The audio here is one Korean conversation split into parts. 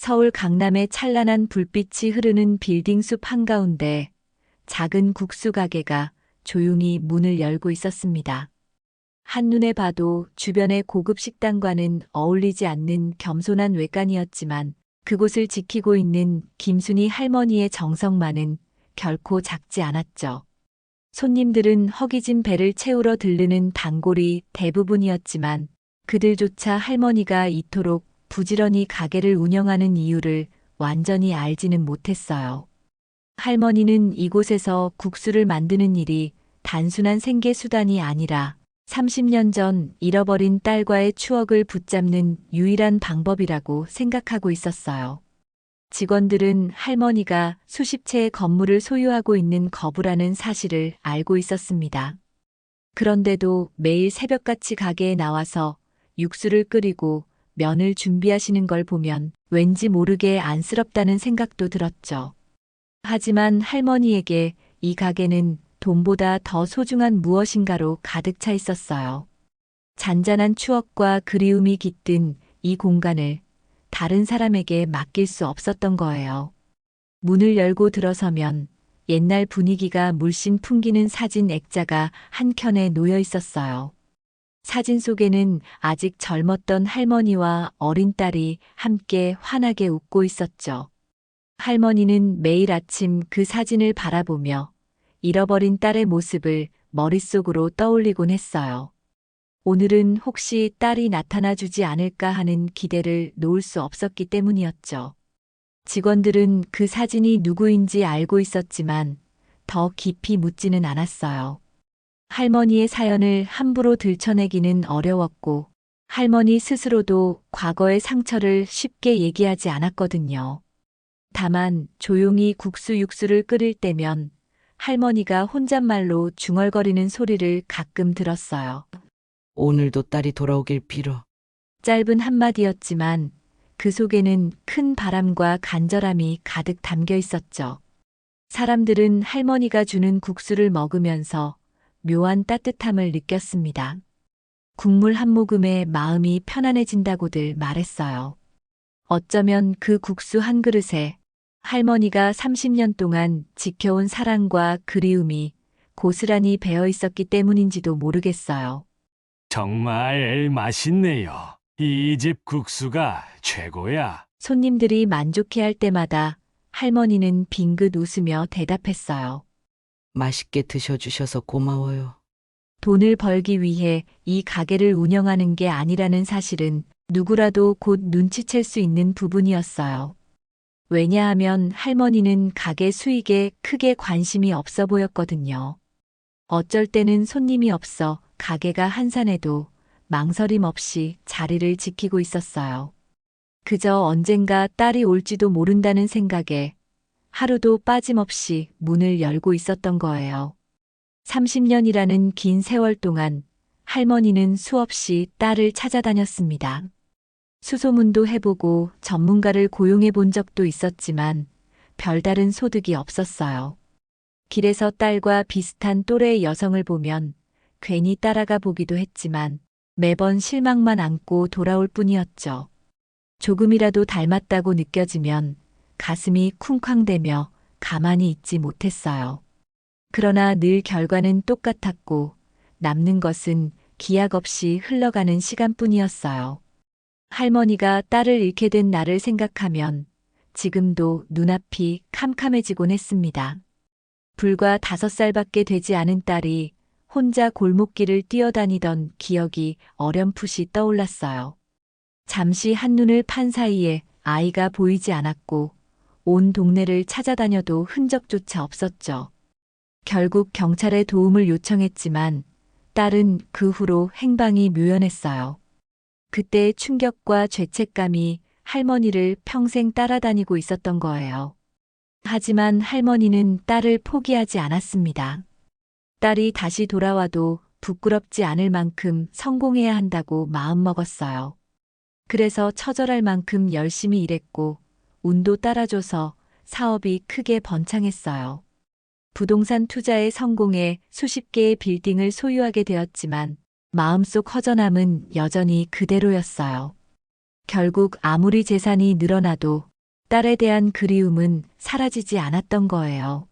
서울 강남의 찬란한 불빛이 흐르는 빌딩 숲 한가운데 작은 국수 가게가 조용히 문을 열고 있었습니다. 한눈에 봐도 주변의 고급 식당과는 어울리지 않는 겸손한 외관이었지만 그곳을 지키고 있는 김순희 할머니의 정성만은 결코 작지 않았죠. 손님들은 허기진 배를 채우러 들르는 단골이 대부분이었지만 그들조차 할머니가 이토록 부지런히 가게를 운영하는 이유를 완전히 알지는 못했어요. 할머니는 이곳에서 국수를 만드는 일이 단순한 생계 수단이 아니라 30년 전 잃어버린 딸과의 추억을 붙잡는 유일한 방법이라고 생각하고 있었어요. 직원들은 할머니가 수십 채의 건물을 소유하고 있는 거부라는 사실을 알고 있었습니다. 그런데도 매일 새벽같이 가게에 나와서 육수를 끓이고 면을 준비하시는 걸 보면 왠지 모르게 안쓰럽다는 생각도 들었죠. 하지만 할머니에게 이 가게는 돈보다 더 소중한 무엇인가로 가득 차 있었어요. 잔잔한 추억과 그리움이 깃든 이 공간을 다른 사람에게 맡길 수 없었던 거예요. 문을 열고 들어서면 옛날 분위기가 물씬 풍기는 사진 액자가 한 켠에 놓여 있었어요. 사진 속에는 아직 젊었던 할머니와 어린 딸이 함께 환하게 웃고 있었죠. 할머니는 매일 아침 그 사진을 바라보며 잃어버린 딸의 모습을 머릿속으로 떠올리곤 했어요. 오늘은 혹시 딸이 나타나 주지 않을까 하는 기대를 놓을 수 없었기 때문이었죠. 직원들은 그 사진이 누구인지 알고 있었지만 더 깊이 묻지는 않았어요. 할머니의 사연을 함부로 들춰내기는 어려웠고 할머니 스스로도 과거의 상처를 쉽게 얘기하지 않았거든요. 다만 조용히 국수 육수를 끓일 때면 할머니가 혼잣말로 중얼거리는 소리를 가끔 들었어요. 오늘도 딸이 돌아오길 빌어. 짧은 한마디였지만 그 속에는 큰 바람과 간절함이 가득 담겨 있었죠. 사람들은 할머니가 주는 국수를 먹으면서 묘한 따뜻함을 느꼈습니다. 국물 한 모금에 마음이 편안해진다고들 말했어요. 어쩌면 그 국수 한 그릇에 할머니가 30년 동안 지켜온 사랑과 그리움이 고스란히 배어 있었기 때문인지도 모르겠어요. 정말 맛있네요. 이 집 국수가 최고야. 손님들이 만족해할 때마다 할머니는 빙긋 웃으며 대답했어요. 맛있게 드셔주셔서 고마워요. 돈을 벌기 위해 이 가게를 운영하는 게 아니라는 사실은 누구라도 곧 눈치챌 수 있는 부분이었어요. 왜냐하면 할머니는 가게 수익에 크게 관심이 없어 보였거든요. 어쩔 때는 손님이 없어 가게가 한산해도 망설임 없이 자리를 지키고 있었어요. 그저 언젠가 딸이 올지도 모른다는 생각에 하루도 빠짐없이 문을 열고 있었던 거예요. 30년이라는 긴 세월 동안 할머니는 수없이 딸을 찾아다녔습니다. 수소문도 해보고 전문가를 고용해 본 적도 있었지만 별다른 소득이 없었어요. 길에서 딸과 비슷한 또래의 여성을 보면 괜히 따라가 보기도 했지만 매번 실망만 안고 돌아올 뿐이었죠. 조금이라도 닮았다고 느껴지면 가슴이 쿵쾅대며 가만히 있지 못했어요. 그러나 늘 결과는 똑같았고 남는 것은 기약 없이 흘러가는 시간뿐이었어요. 할머니가 딸을 잃게 된 나를 생각하면 지금도 눈앞이 캄캄해지곤 했습니다. 불과 5살밖에 되지 않은 딸이 혼자 골목길을 뛰어다니던 기억이 어렴풋이 떠올랐어요. 잠시 한눈을 판 사이에 아이가 보이지 않았고 온 동네를 찾아다녀도 흔적조차 없었죠. 결국 경찰에 도움을 요청했지만 딸은 그 후로 행방이 묘연했어요. 그때의 충격과 죄책감이 할머니를 평생 따라다니고 있었던 거예요. 하지만 할머니는 딸을 포기하지 않았습니다. 딸이 다시 돌아와도 부끄럽지 않을 만큼 성공해야 한다고 마음먹었어요. 그래서 처절할 만큼 열심히 일했고 운도 따라줘서 사업이 크게 번창했어요. 부동산 투자에 성공해 수십 개의 빌딩을 소유하게 되었지만 마음속 허전함은 여전히 그대로였어요. 결국 아무리 재산이 늘어나도 딸에 대한 그리움은 사라지지 않았던 거예요.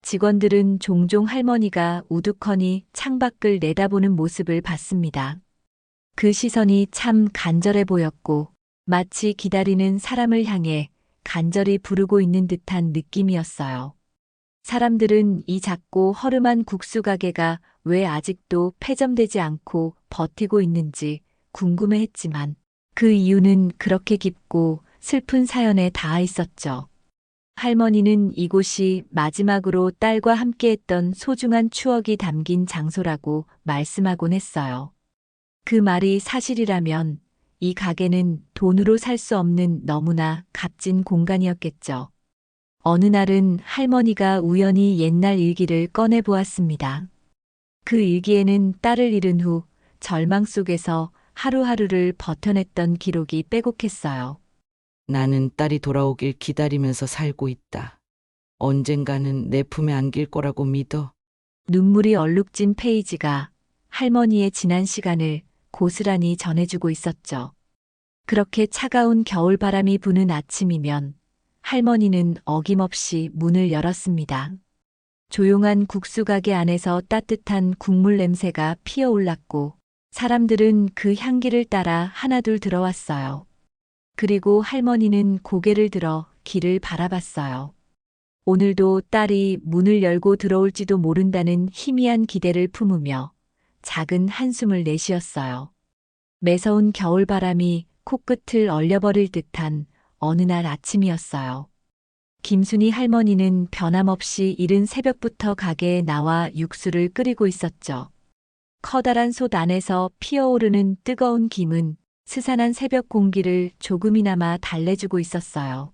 직원들은 종종 할머니가 우두커니 창밖을 내다보는 모습을 봤습니다. 그 시선이 참 간절해 보였고 마치 기다리는 사람을 향해 간절히 부르고 있는 듯한 느낌이었어요. 사람들은 이 작고 허름한 국수 가게가 왜 아직도 폐점되지 않고 버티고 있는지 궁금해했지만 그 이유는 그렇게 깊고 슬픈 사연에 닿아 있었죠. 할머니는 이곳이 마지막으로 딸과 함께했던 소중한 추억이 담긴 장소라고 말씀하곤 했어요. 그 말이 사실이라면 이 가게는 돈으로 살 수 없는 너무나 값진 공간이었겠죠. 어느 날은 할머니가 우연히 옛날 일기를 꺼내 보았습니다. 그 일기에는 딸을 잃은 후 절망 속에서 하루하루를 버텨냈던 기록이 빼곡했어요. 나는 딸이 돌아오길 기다리면서 살고 있다. 언젠가는 내 품에 안길 거라고 믿어. 눈물이 얼룩진 페이지가 할머니의 지난 시간을 고스란히 전해주고 있었죠. 그렇게 차가운 겨울바람이 부는 아침이면 할머니는 어김없이 문을 열었습니다. 조용한 국수 가게 안에서 따뜻한 국물 냄새가 피어올랐고 사람들은 그 향기를 따라 하나둘 들어왔어요. 그리고 할머니는 고개를 들어 길을 바라봤어요. 오늘도 딸이 문을 열고 들어올지도 모른다는 희미한 기대를 품으며 작은 한숨을 내쉬었어요. 매서운 겨울바람이 코끝을 얼려버릴 듯한 어느 날 아침이었어요. 김순이 할머니는 변함없이 이른 새벽부터 가게에 나와 육수를 끓이고 있었죠. 커다란 솥 안에서 피어오르는 뜨거운 김은 스산한 새벽 공기를 조금이나마 달래주고 있었어요.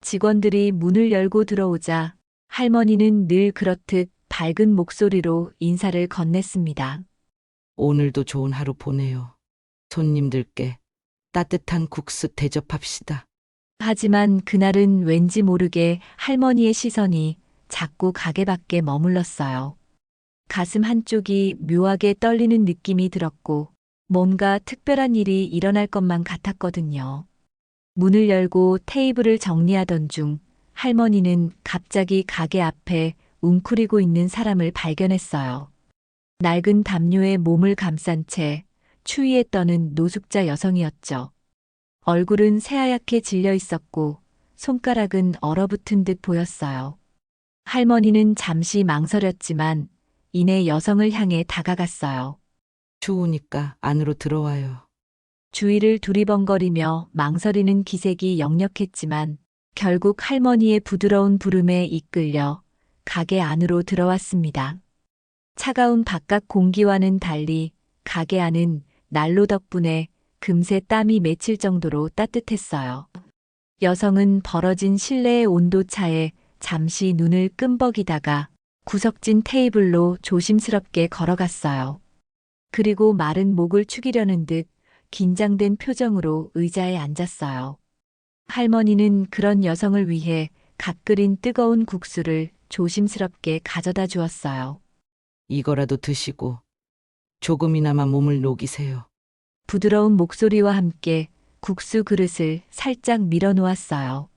직원들이 문을 열고 들어오자 할머니는 늘 그렇듯 밝은 목소리로 인사를 건넸습니다. 오늘도 좋은 하루 보내요. 손님들께 따뜻한 국수 대접합시다. 하지만 그날은 왠지 모르게 할머니의 시선이 자꾸 가게 밖에 머물렀어요. 가슴 한쪽이 묘하게 떨리는 느낌이 들었고 뭔가 특별한 일이 일어날 것만 같았거든요. 문을 열고 테이블을 정리하던 중 할머니는 갑자기 가게 앞에 웅크리고 있는 사람을 발견했어요. 낡은 담요에 몸을 감싼 채 추위에 떠는 노숙자 여성이었죠. 얼굴은 새하얗게 질려 있었고 손가락은 얼어붙은 듯 보였어요. 할머니는 잠시 망설였지만 이내 여성을 향해 다가갔어요. 추우니까 안으로 들어와요. 주위를 두리번거리며 망설이는 기색이 역력했지만 결국 할머니의 부드러운 부름에 이끌려 가게 안으로 들어왔습니다. 차가운 바깥 공기와는 달리 가게 안은 난로 덕분에 금세 땀이 맺힐 정도로 따뜻했어요. 여성은 벌어진 실내의 온도차에 잠시 눈을 끔벅이다가 구석진 테이블로 조심스럽게 걸어갔어요. 그리고 마른 목을 축이려는 듯 긴장된 표정으로 의자에 앉았어요. 할머니는 그런 여성을 위해 갓 끓인 뜨거운 국수를 조심스럽게 가져다 주었어요. 이거라도 드시고 조금이나마 몸을 녹이세요. 부드러운 목소리와 함께 국수 그릇을 살짝 밀어 놓았어요.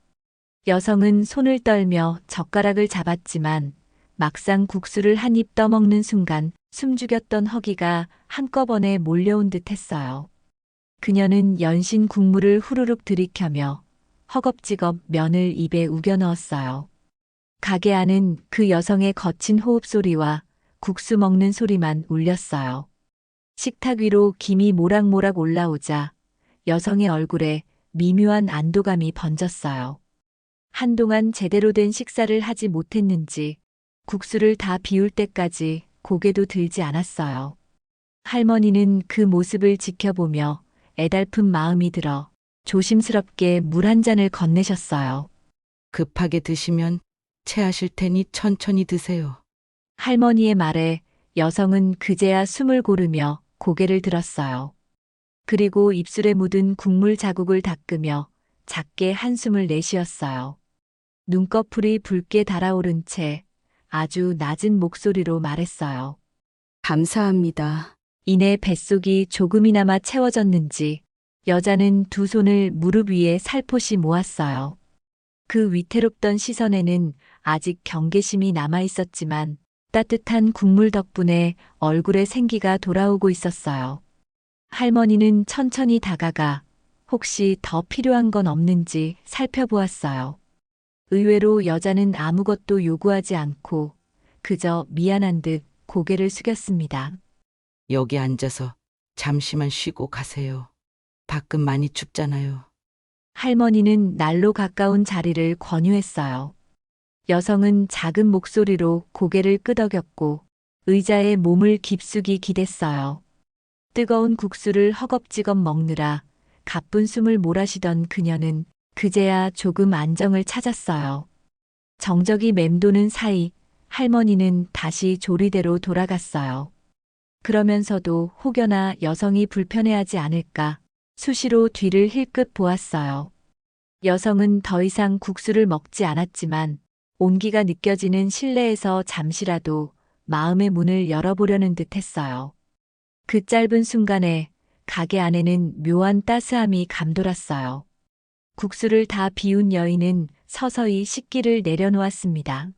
여성은 손을 떨며 젓가락을 잡았지만 막상 국수를 한 입 떠먹는 순간 숨죽였던 허기가 한꺼번에 몰려온 듯 했어요. 그녀는 연신 국물을 후루룩 들이켜며 허겁지겁 면을 입에 우겨 넣었어요. 가게 안은 그 여성의 거친 호흡 소리와 국수 먹는 소리만 울렸어요. 식탁 위로 김이 모락모락 올라오자 여성의 얼굴에 미묘한 안도감이 번졌어요. 한동안 제대로 된 식사를 하지 못했는지 국수를 다 비울 때까지 고개도 들지 않았어요. 할머니는 그 모습을 지켜보며 애달픈 마음이 들어 조심스럽게 물 한 잔을 건네셨어요. 급하게 드시면 체하실 테니 천천히 드세요. 할머니의 말에 여성은 그제야 숨을 고르며 고개를 들었어요. 그리고 입술에 묻은 국물 자국을 닦으며 작게 한숨을 내쉬었어요. 눈꺼풀이 붉게 달아오른 채 아주 낮은 목소리로 말했어요. 감사합니다. 이내 뱃속이 조금이나마 채워졌는지 여자는 두 손을 무릎 위에 살포시 모았어요. 그 위태롭던 시선에는 아직 경계심이 남아 있었지만 따뜻한 국물 덕분에 얼굴에 생기가 돌아오고 있었어요. 할머니는 천천히 다가가 혹시 더 필요한 건 없는지 살펴보았어요. 의외로 여자는 아무것도 요구하지 않고 그저 미안한 듯 고개를 숙였습니다. 여기 앉아서 잠시만 쉬고 가세요. 밖은 많이 춥잖아요. 할머니는 날로 가까운 자리를 권유했어요. 여성은 작은 목소리로 고개를 끄덕였고 의자에 몸을 깊숙이 기댔어요. 뜨거운 국수를 허겁지겁 먹느라 가쁜 숨을 몰아쉬던 그녀는 그제야 조금 안정을 찾았어요. 정적이 맴도는 사이 할머니는 다시 조리대로 돌아갔어요. 그러면서도 혹여나 여성이 불편해하지 않을까 수시로 뒤를 힐끗 보았어요. 여성은 더 이상 국수를 먹지 않았지만 온기가 느껴지는 실내에서 잠시라도 마음의 문을 열어보려는 듯 했어요. 그 짧은 순간에 가게 안에는 묘한 따스함이 감돌았어요. 국수를 다 비운 여인은 서서히 식기를 내려놓았습니다.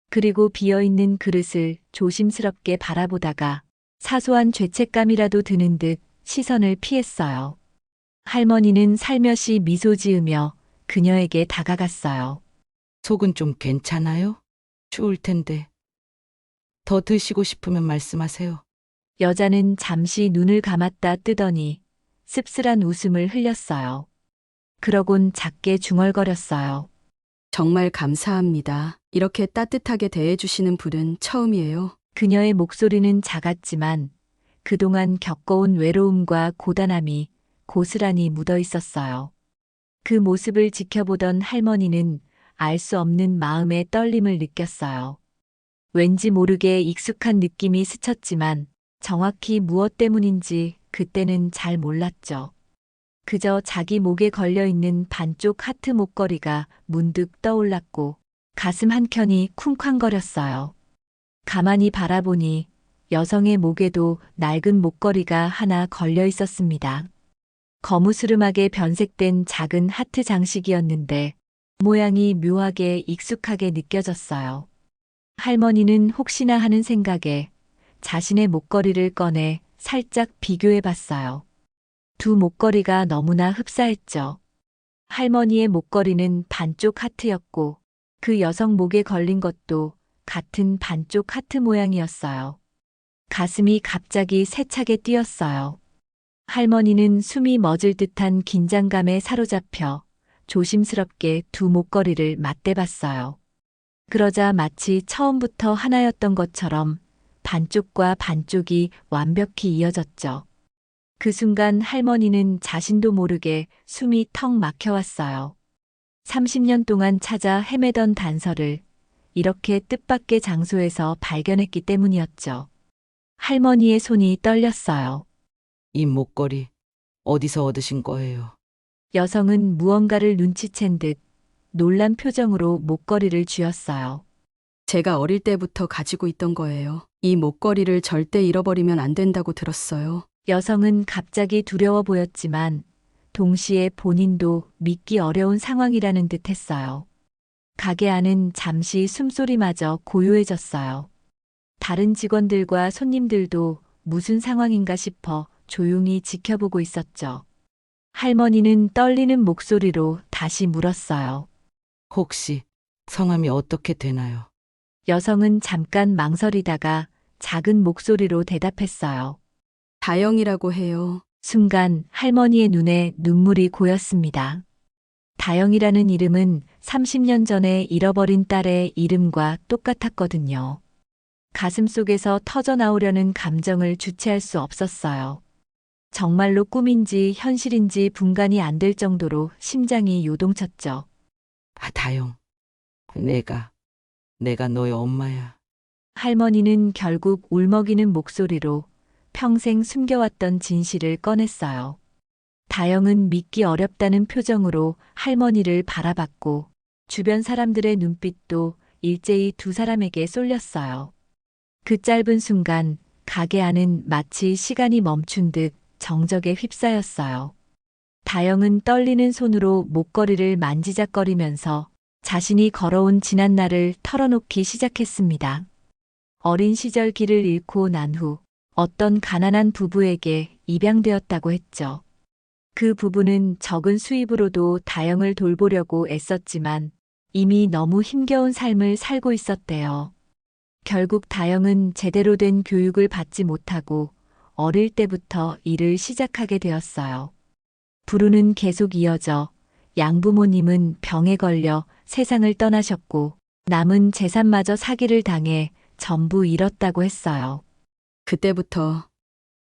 그리고 비어있는 그릇을 조심스럽게 바라보다가 사소한 죄책감이라도 드는 듯 시선을 피했어요. 할머니는 살며시 미소 지으며 그녀에게 다가갔어요. 속은 좀 괜찮아요? 추울 텐데. 더 드시고 싶으면 말씀하세요. 여자는 잠시 눈을 감았다 뜨더니 씁쓸한 웃음을 흘렸어요. 그러곤 작게 중얼거렸어요. 정말 감사합니다. 이렇게 따뜻하게 대해주시는 분은 처음이에요. 그녀의 목소리는 작았지만 그동안 겪어온 외로움과 고단함이 고스란히 묻어 있었어요. 그 모습을 지켜보던 할머니는 알 수 없는 마음의 떨림을 느꼈어요. 왠지 모르게 익숙한 느낌이 스쳤지만 정확히 무엇 때문인지 그때는 잘 몰랐죠. 그저 자기 목에 걸려있는 반쪽 하트 목걸이가 문득 떠올랐고 가슴 한켠이 쿵쾅거렸어요. 가만히 바라보니 여성의 목에도 낡은 목걸이가 하나 걸려 있었습니다. 거무스름하게 변색된 작은 하트 장식이었는데 모양이 묘하게 익숙하게 느껴졌어요. 할머니는 혹시나 하는 생각에 자신의 목걸이를 꺼내 살짝 비교해 봤어요. 두 목걸이가 너무나 흡사했죠. 할머니의 목걸이는 반쪽 하트였고 그 여성 목에 걸린 것도 같은 반쪽 하트 모양이었어요. 가슴이 갑자기 세차게 뛰었어요. 할머니는 숨이 멎을 듯한 긴장감에 사로잡혀 조심스럽게 두 목걸이를 맞대봤어요. 그러자 마치 처음부터 하나였던 것처럼 반쪽과 반쪽이 완벽히 이어졌죠. 그 순간 할머니는 자신도 모르게 숨이 턱 막혀왔어요. 30년 동안 찾아 헤매던 단서를 이렇게 뜻밖의 장소에서 발견했기 때문이었죠. 할머니의 손이 떨렸어요. 이 목걸이 어디서 얻으신 거예요? 여성은 무언가를 눈치챈 듯 놀란 표정으로 목걸이를 쥐었어요. 제가 어릴 때부터 가지고 있던 거예요. 이 목걸이를 절대 잃어버리면 안 된다고 들었어요. 여성은 갑자기 두려워 보였지만 동시에 본인도 믿기 어려운 상황이라는 듯 했어요. 가게 안은 잠시 숨소리마저 고요해졌어요. 다른 직원들과 손님들도 무슨 상황인가 싶어 조용히 지켜보고 있었죠. 할머니는 떨리는 목소리로 다시 물었어요. 혹시 성함이 어떻게 되나요? 여성은 잠깐 망설이다가 작은 목소리로 대답했어요. 다영이라고 해요. 순간 할머니의 눈에 눈물이 고였습니다. 다영이라는 이름은 30년 전에 잃어버린 딸의 이름과 똑같았거든요. 가슴 속에서 터져나오려는 감정을 주체할 수 없었어요. 정말로 꿈인지 현실인지 분간이 안 될 정도로 심장이 요동쳤죠. 아, 다영. 내가 너의 엄마야. 할머니는 결국 울먹이는 목소리로 평생 숨겨왔던 진실을 꺼냈어요. 다영은 믿기 어렵다는 표정으로 할머니를 바라봤고 주변 사람들의 눈빛도 일제히 두 사람에게 쏠렸어요. 그 짧은 순간 가게 안은 마치 시간이 멈춘 듯 정적에 휩싸였어요. 다영은 떨리는 손으로 목걸이를 만지작거리면서 자신이 걸어온 지난 날을 털어놓기 시작했습니다. 어린 시절 길을 잃고 난 후 어떤 가난한 부부에게 입양되었다고 했죠. 그 부부는 적은 수입으로도 다영을 돌보려고 애썼지만 이미 너무 힘겨운 삶을 살고 있었대요. 결국 다영은 제대로 된 교육을 받지 못하고 어릴 때부터 일을 시작하게 되었어요. 불우는 계속 이어져 양부모님은 병에 걸려 세상을 떠나셨고 남은 재산마저 사기를 당해 전부 잃었다고 했어요. 그때부터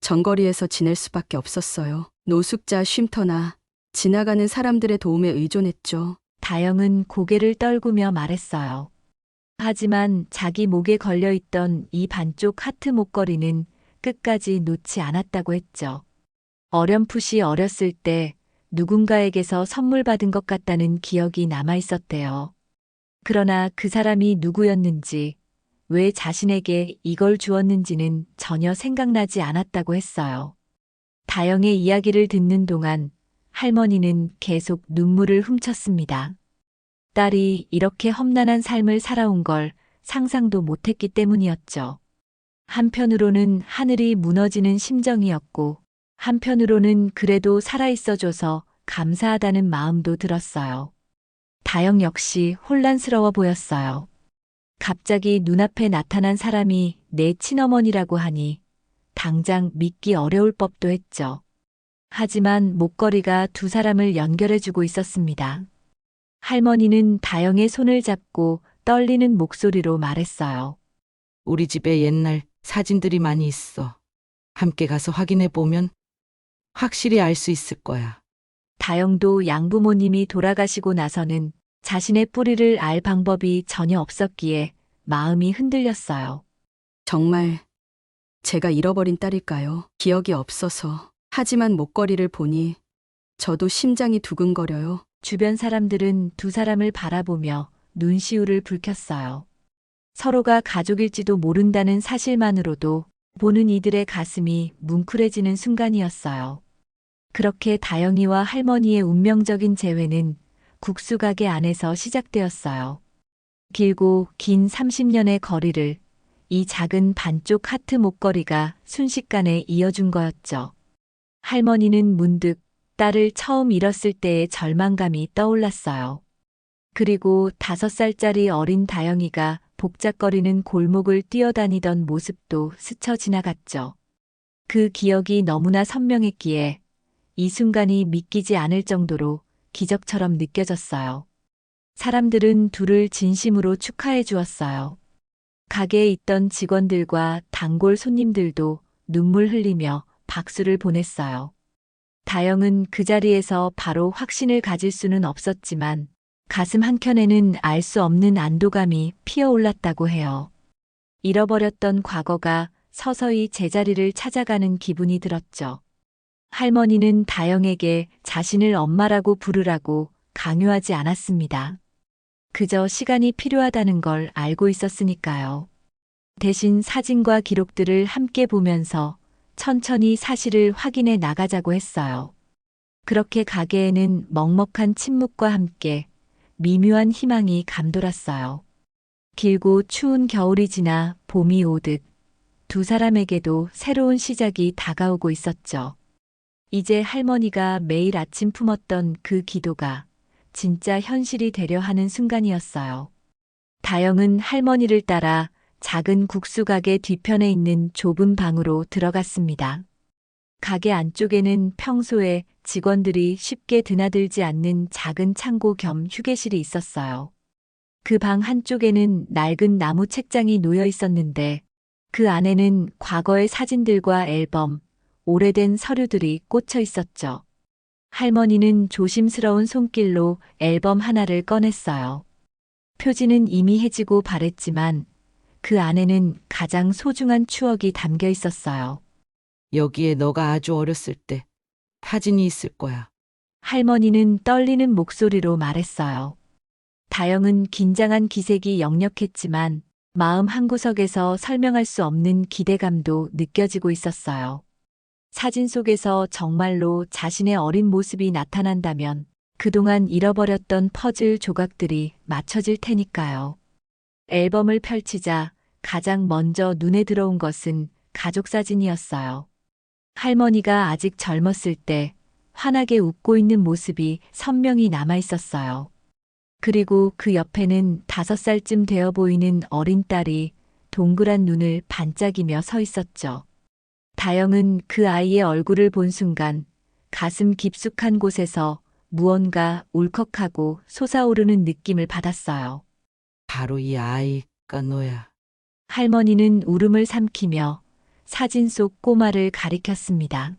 정거리에서 지낼 수밖에 없었어요. 노숙자 쉼터나 지나가는 사람들의 도움에 의존했죠. 다영은 고개를 떨구며 말했어요. 하지만 자기 목에 걸려있던 이 반쪽 하트 목걸이는 끝까지 놓지 않았다고 했죠. 어렴풋이 어렸을 때 누군가에게서 선물 받은 것 같다는 기억이 남아 있었대요. 그러나 그 사람이 누구였는지, 왜 자신에게 이걸 주었는지는 전혀 생각나지 않았다고 했어요. 다영의 이야기를 듣는 동안 할머니는 계속 눈물을 훔쳤습니다. 딸이 이렇게 험난한 삶을 살아온 걸 상상도 못했기 때문이었죠. 한편으로는 하늘이 무너지는 심정이었고, 한편으로는 그래도 살아있어줘서 감사하다는 마음도 들었어요. 다영 역시 혼란스러워 보였어요. 갑자기 눈앞에 나타난 사람이 내 친어머니라고 하니 당장 믿기 어려울 법도 했죠. 하지만 목걸이가 두 사람을 연결해주고 있었습니다. 할머니는 다영의 손을 잡고 떨리는 목소리로 말했어요. 우리 집에 옛날 사진들이 많이 있어. 함께 가서 확인해 보면 확실히 알 수 있을 거야. 다영도 양부모님이 돌아가시고 나서는 자신의 뿌리를 알 방법이 전혀 없었기에 마음이 흔들렸어요. 정말 제가 잃어버린 딸일까요? 기억이 없어서. 하지만 목걸이를 보니 저도 심장이 두근거려요. 주변 사람들은 두 사람을 바라보며 눈시울을 붉혔어요. 서로가 가족일지도 모른다는 사실만으로도 보는 이들의 가슴이 뭉클해지는 순간이었어요. 그렇게 다영이와 할머니의 운명적인 재회는 국수가게 안에서 시작되었어요. 길고 긴 30년의 거리를 이 작은 반쪽 하트 목걸이가 순식간에 이어준 거였죠. 할머니는 문득 딸을 처음 잃었을 때의 절망감이 떠올랐어요. 그리고 5살짜리 어린 다영이가 복잡거리는 골목을 뛰어다니던 모습도 스쳐 지나갔죠. 그 기억이 너무나 선명했기에 이 순간이 믿기지 않을 정도로 기적처럼 느껴졌어요. 사람들은 둘을 진심으로 축하해 주었어요. 가게에 있던 직원들과 단골 손님들도 눈물 흘리며 박수를 보냈어요. 다영은 그 자리에서 바로 확신을 가질 수는 없었지만 가슴 한켠에는 알 수 없는 안도감이 피어올랐다고 해요. 잃어버렸던 과거가 서서히 제자리를 찾아가는 기분이 들었죠. 할머니는 다영에게 자신을 엄마라고 부르라고 강요하지 않았습니다. 그저 시간이 필요하다는 걸 알고 있었으니까요. 대신 사진과 기록들을 함께 보면서 천천히 사실을 확인해 나가자고 했어요. 그렇게 가게에는 먹먹한 침묵과 함께 미묘한 희망이 감돌았어요. 길고 추운 겨울이 지나 봄이 오듯 두 사람에게도 새로운 시작이 다가오고 있었죠. 이제 할머니가 매일 아침 품었던 그 기도가 진짜 현실이 되려 하는 순간이었어요. 다영은 할머니를 따라 작은 국수가게 뒤편에 있는 좁은 방으로 들어갔습니다. 가게 안쪽에는 평소에 직원들이 쉽게 드나들지 않는 작은 창고 겸 휴게실이 있었어요. 그 방 한쪽에는 낡은 나무 책장이 놓여 있었는데 그 안에는 과거의 사진들과 앨범, 오래된 서류들이 꽂혀 있었죠. 할머니는 조심스러운 손길로 앨범 하나를 꺼냈어요. 표지는 이미 해지고 바랬지만 그 안에는 가장 소중한 추억이 담겨 있었어요. 여기에 너가 아주 어렸을 때 사진이 있을 거야. 할머니는 떨리는 목소리로 말했어요. 다영은 긴장한 기색이 역력했지만 마음 한구석에서 설명할 수 없는 기대감도 느껴지고 있었어요. 사진 속에서 정말로 자신의 어린 모습이 나타난다면 그동안 잃어버렸던 퍼즐 조각들이 맞춰질 테니까요. 앨범을 펼치자 가장 먼저 눈에 들어온 것은 가족 사진이었어요. 할머니가 아직 젊었을 때 환하게 웃고 있는 모습이 선명히 남아 있었어요. 그리고 그 옆에는 5살쯤 되어 보이는 어린 딸이 동그란 눈을 반짝이며 서 있었죠. 다영은 그 아이의 얼굴을 본 순간 가슴 깊숙한 곳에서 무언가 울컥하고 솟아오르는 느낌을 받았어요. 바로 이 아이가 너야. 할머니는 울음을 삼키며 사진 속 꼬마를 가리켰습니다.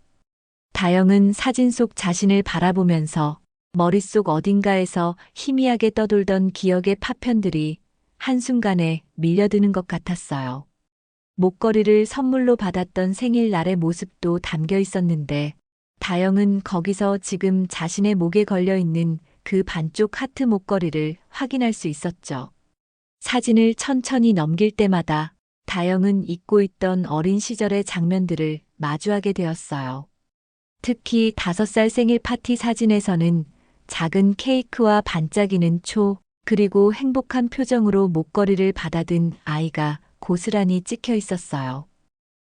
다영은 사진 속 자신을 바라보면서 머릿속 어딘가에서 희미하게 떠돌던 기억의 파편들이 한순간에 밀려드는 것 같았어요. 목걸이를 선물로 받았던 생일날의 모습도 담겨 있었는데 다영은 거기서 지금 자신의 목에 걸려 있는 그 반쪽 하트 목걸이를 확인할 수 있었죠. 사진을 천천히 넘길 때마다 다영은 잊고 있던 어린 시절의 장면들을 마주하게 되었어요. 특히 5살 생일 파티 사진에서는 작은 케이크와 반짝이는 초, 그리고 행복한 표정으로 목걸이를 받아든 아이가 고스란히 찍혀 있었어요.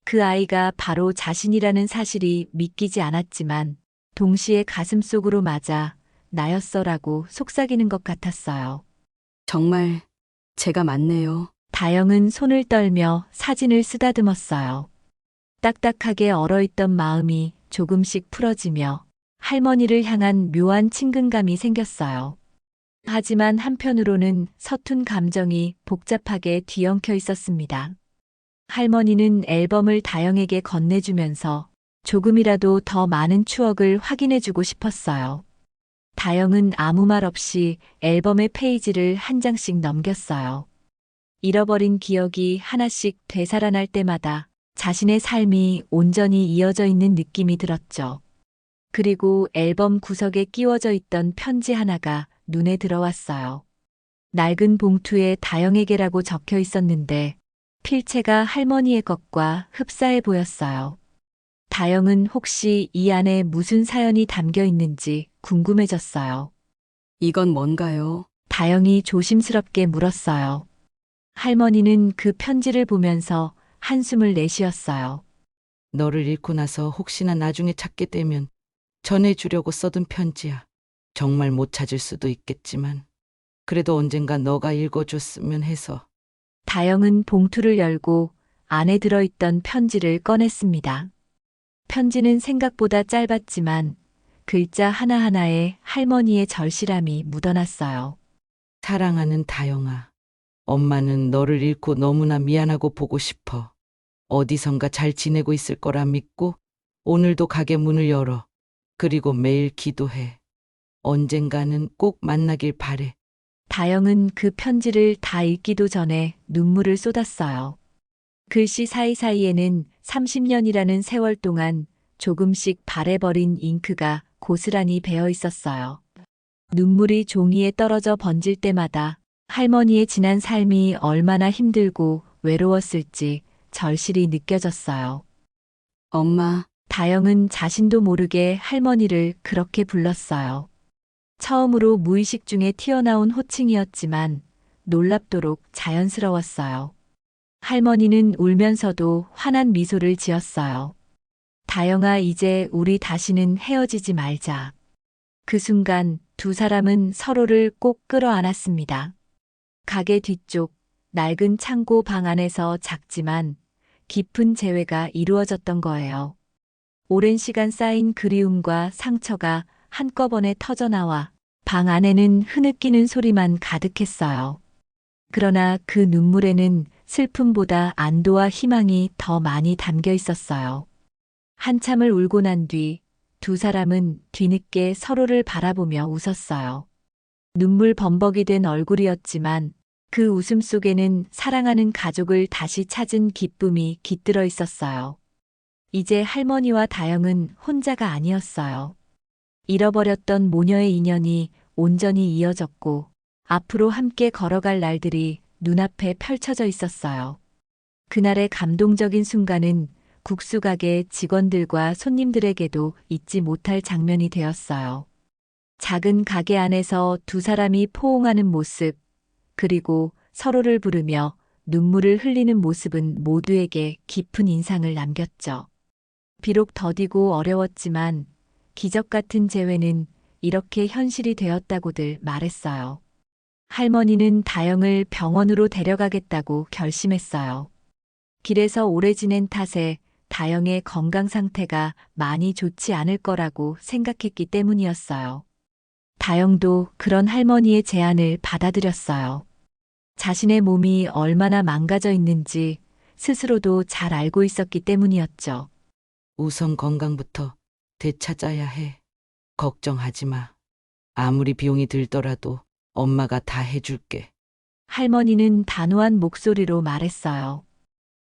그 아이가 바로 자신이라는 사실이 믿기지 않았지만 동시에 가슴속으로 맞아 나였어라고 속삭이는 것 같았어요. 정말 제가 맞네요. 다영은 손을 떨며 사진을 쓰다듬었어요. 딱딱하게 얼어있던 마음이 조금씩 풀어지며 할머니를 향한 묘한 친근감이 생겼어요. 하지만 한편으로는 서툰 감정이 복잡하게 뒤엉켜 있었습니다. 할머니는 앨범을 다영에게 건네주면서 조금이라도 더 많은 추억을 확인해주고 싶었어요. 다영은 아무 말 없이 앨범의 페이지를 한 장씩 넘겼어요. 잃어버린 기억이 하나씩 되살아날 때마다 자신의 삶이 온전히 이어져 있는 느낌이 들었죠. 그리고 앨범 구석에 끼워져 있던 편지 하나가 눈에 들어왔어요. 낡은 봉투에 다영에게라고 적혀 있었는데 필체가 할머니의 것과 흡사해 보였어요. 다영은 혹시 이 안에 무슨 사연이 담겨 있는지 궁금해졌어요. 이건 뭔가요? 다영이 조심스럽게 물었어요. 할머니는 그 편지를 보면서 한숨을 내쉬었어요. 너를 잃고 나서 혹시나 나중에 찾게 되면 전해주려고 써둔 편지야. 정말 못 찾을 수도 있겠지만 그래도 언젠가 너가 읽어줬으면 해서. 다영은 봉투를 열고 안에 들어있던 편지를 꺼냈습니다. 편지는 생각보다 짧았지만 글자 하나하나에 할머니의 절실함이 묻어났어요. 사랑하는 다영아. 엄마는 너를 잃고 너무나 미안하고 보고 싶어. 어디선가 잘 지내고 있을 거라 믿고 오늘도 가게 문을 열어. 그리고 매일 기도해. 언젠가는 꼭 만나길 바래. 다영은 그 편지를 다 읽기도 전에 눈물을 쏟았어요. 글씨 사이사이에는 30년이라는 세월 동안 조금씩 바래버린 잉크가 고스란히 배어 있었어요. 눈물이 종이에 떨어져 번질 때마다 할머니의 지난 삶이 얼마나 힘들고 외로웠을지 절실히 느껴졌어요. 엄마, 다영은 자신도 모르게 할머니를 그렇게 불렀어요. 처음으로 무의식 중에 튀어나온 호칭이었지만 놀랍도록 자연스러웠어요. 할머니는 울면서도 환한 미소를 지었어요. 다영아, 이제 우리 다시는 헤어지지 말자. 그 순간 두 사람은 서로를 꼭 끌어안았습니다. 가게 뒤쪽 낡은 창고 방 안에서 작지만 깊은 재회가 이루어졌던 거예요. 오랜 시간 쌓인 그리움과 상처가 한꺼번에 터져나와 방 안에는 흐느끼는 소리만 가득했어요. 그러나 그 눈물에는 슬픔보다 안도와 희망이 더 많이 담겨 있었어요. 한참을 울고 난 뒤 두 사람은 뒤늦게 서로를 바라보며 웃었어요. 눈물 범벅이 된 얼굴이었지만 그 웃음 속에는 사랑하는 가족을 다시 찾은 기쁨이 깃들어 있었어요. 이제 할머니와 다영은 혼자가 아니었어요. 잃어버렸던 모녀의 인연이 온전히 이어졌고 앞으로 함께 걸어갈 날들이 눈앞에 펼쳐져 있었어요. 그날의 감동적인 순간은 국수가게 직원들과 손님들에게도 잊지 못할 장면이 되었어요. 작은 가게 안에서 두 사람이 포옹하는 모습, 그리고 서로를 부르며 눈물을 흘리는 모습은 모두에게 깊은 인상을 남겼죠. 비록 더디고 어려웠지만 기적 같은 재회는 이렇게 현실이 되었다고들 말했어요. 할머니는 다영을 병원으로 데려가겠다고 결심했어요. 길에서 오래 지낸 탓에 다영의 건강 상태가 많이 좋지 않을 거라고 생각했기 때문이었어요. 다영도 그런 할머니의 제안을 받아들였어요. 자신의 몸이 얼마나 망가져 있는지 스스로도 잘 알고 있었기 때문이었죠. 우선 건강부터 되찾아야 해. 걱정하지 마. 아무리 비용이 들더라도 엄마가 다 해줄게. 할머니는 단호한 목소리로 말했어요.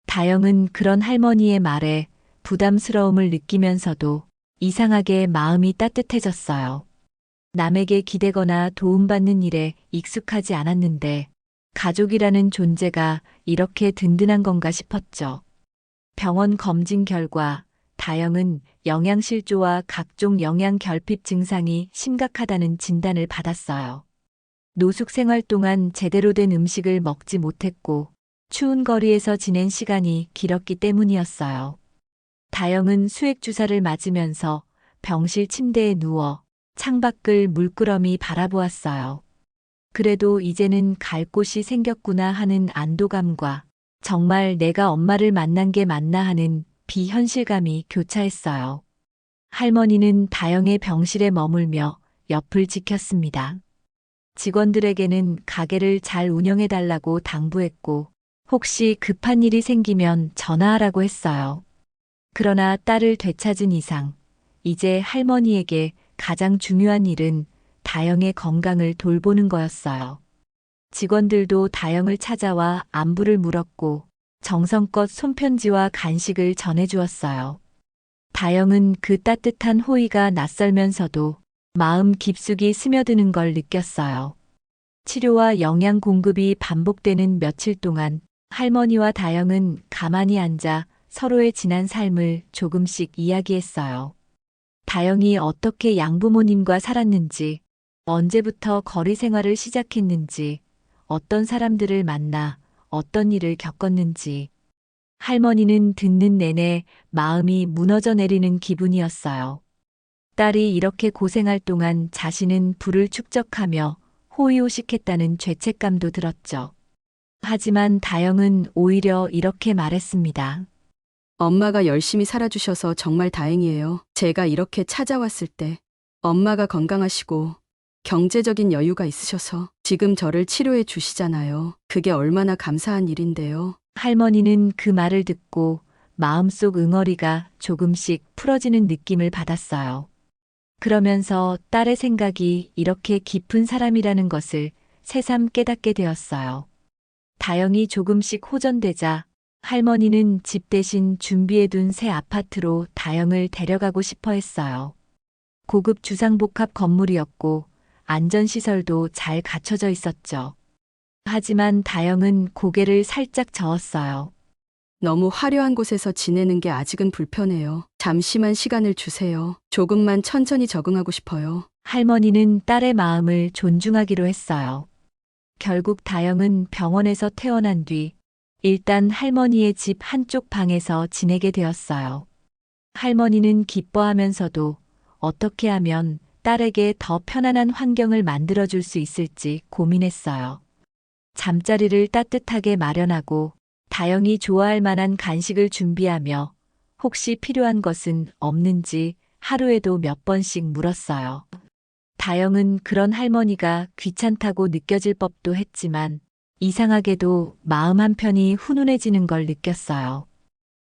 다영은 그런 할머니의 말에 부담스러움을 느끼면서도 이상하게 마음이 따뜻해졌어요. 남에게 기대거나 도움받는 일에 익숙하지 않았는데 가족이라는 존재가 이렇게 든든한 건가 싶었죠. 병원 검진 결과 다영은 영양실조와 각종 영양 결핍 증상이 심각하다는 진단을 받았어요. 노숙 생활 동안 제대로 된 음식을 먹지 못했고 추운 거리에서 지낸 시간이 길었기 때문이었어요. 다영은 수액 주사를 맞으면서 병실 침대에 누워 창밖을 물끄러미 바라보았어요. 그래도 이제는 갈 곳이 생겼구나 하는 안도감과 정말 내가 엄마를 만난 게 맞나 하는 비현실감이 교차했어요. 할머니는 다영의 병실에 머물며 옆을 지켰습니다. 직원들에게는 가게를 잘 운영해달라고 당부했고 혹시 급한 일이 생기면 전화하라고 했어요. 그러나 딸을 되찾은 이상 이제 할머니에게 가장 중요한 일은 다영의 건강을 돌보는 거였어요. 직원들도 다영을 찾아와 안부를 물었고 정성껏 손편지와 간식을 전해주었어요. 다영은 그 따뜻한 호의가 낯설면서도 마음 깊숙이 스며드는 걸 느꼈어요. 치료와 영양 공급이 반복되는 며칠 동안 할머니와 다영은 가만히 앉아 서로의 지난 삶을 조금씩 이야기했어요. 다영이 어떻게 양부모님과 살았는지, 언제부터 거리 생활을 시작했는지, 어떤 사람들을 만나 어떤 일을 겪었는지. 할머니는 듣는 내내 마음이 무너져 내리는 기분이었어요. 딸이 이렇게 고생할 동안 자신은 부를 축적하며 호의호식했다는 죄책감도 들었죠. 하지만 다영은 오히려 이렇게 말했습니다. 엄마가 열심히 살아주셔서 정말 다행이에요. 제가 이렇게 찾아왔을 때 엄마가 건강하시고 경제적인 여유가 있으셔서 지금 저를 치료해 주시잖아요. 그게 얼마나 감사한 일인데요. 할머니는 그 말을 듣고 마음속 응어리가 조금씩 풀어지는 느낌을 받았어요. 그러면서 딸의 생각이 이렇게 깊은 사람이라는 것을 새삼 깨닫게 되었어요. 다영이 조금씩 호전되자 할머니는 집 대신 준비해둔 새 아파트로 다영을 데려가고 싶어 했어요. 고급 주상복합 건물이었고 안전시설도 잘 갖춰져 있었죠. 하지만 다영은 고개를 살짝 저었어요. 너무 화려한 곳에서 지내는 게 아직은 불편해요. 잠시만 시간을 주세요. 조금만 천천히 적응하고 싶어요. 할머니는 딸의 마음을 존중하기로 했어요. 결국 다영은 병원에서 퇴원한 뒤 일단 할머니의 집 한쪽 방에서 지내게 되었어요. 할머니는 기뻐하면서도 어떻게 하면 딸에게 더 편안한 환경을 만들어줄 수 있을지 고민했어요. 잠자리를 따뜻하게 마련하고 다영이 좋아할 만한 간식을 준비하며 혹시 필요한 것은 없는지 하루에도 몇 번씩 물었어요. 다영은 그런 할머니가 귀찮다고 느껴질 법도 했지만 이상하게도 마음 한편이 훈훈해지는 걸 느꼈어요.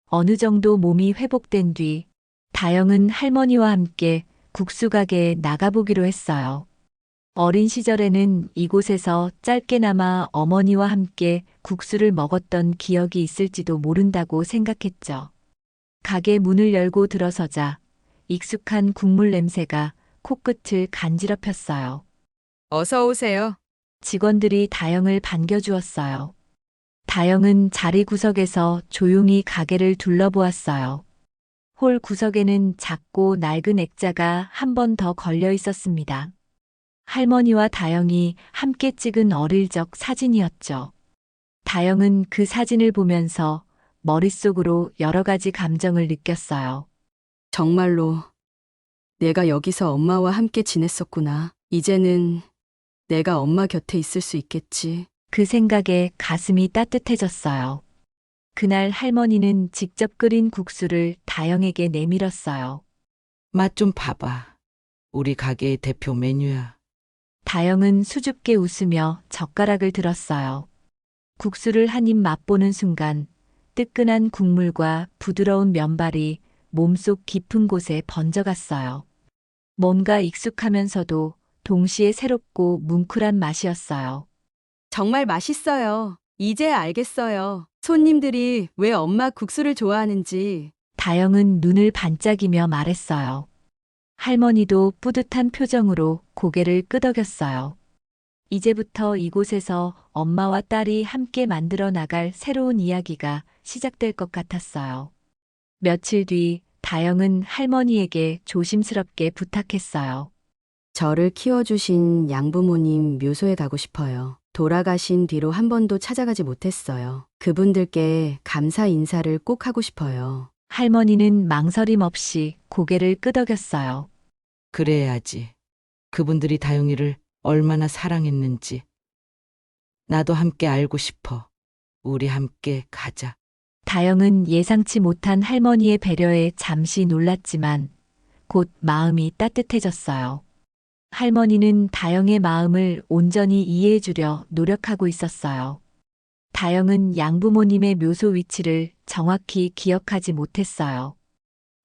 어느 정도 몸이 회복된 뒤 다영은 할머니와 함께 국수 가게에 나가보기로 했어요. 어린 시절에는 이곳에서 짧게나마 어머니와 함께 국수를 먹었던 기억이 있을지도 모른다고 생각했죠. 가게 문을 열고 들어서자 익숙한 국물 냄새가 코끝을 간지럽혔어요. 어서 오세요. 직원들이 다영을 반겨주었어요. 다영은 자리 구석에서 조용히 가게를 둘러보았어요. 홀 구석에는 작고 낡은 액자가 한 번 더 걸려 있었습니다. 할머니와 다영이 함께 찍은 어릴 적 사진이었죠. 다영은 그 사진을 보면서 머릿속으로 여러 가지 감정을 느꼈어요. 정말로 내가 여기서 엄마와 함께 지냈었구나. 이제는 내가 엄마 곁에 있을 수 있겠지. 그 생각에 가슴이 따뜻해졌어요. 그날 할머니는 직접 끓인 국수를 다영에게 내밀었어요. 맛 좀 봐봐. 우리 가게의 대표 메뉴야. 다영은 수줍게 웃으며 젓가락을 들었어요. 국수를 한 입 맛보는 순간 뜨끈한 국물과 부드러운 면발이 몸속 깊은 곳에 번져갔어요. 뭔가 익숙하면서도 동시에 새롭고 뭉클한 맛이었어요. 정말 맛있어요. 이제 알겠어요. 손님들이 왜 엄마 국수를 좋아하는지. 다영은 눈을 반짝이며 말했어요. 할머니도 뿌듯한 표정으로 고개를 끄덕였어요. 이제부터 이곳에서 엄마와 딸이 함께 만들어 나갈 새로운 이야기가 시작될 것 같았어요. 며칠 뒤 다영은 할머니에게 조심스럽게 부탁했어요. 저를 키워주신 양부모님 묘소에 가고 싶어요. 돌아가신 뒤로 한 번도 찾아가지 못했어요. 그분들께 감사 인사를 꼭 하고 싶어요. 할머니는 망설임 없이 고개를 끄덕였어요. 그래야지. 그분들이 다영이를 얼마나 사랑했는지. 나도 함께 알고 싶어. 우리 함께 가자. 다영은 예상치 못한 할머니의 배려에 잠시 놀랐지만 곧 마음이 따뜻해졌어요. 할머니는 다영의 마음을 온전히 이해해 주려 노력하고 있었어요. 다영은 양부모님의 묘소 위치를 정확히 기억하지 못했어요.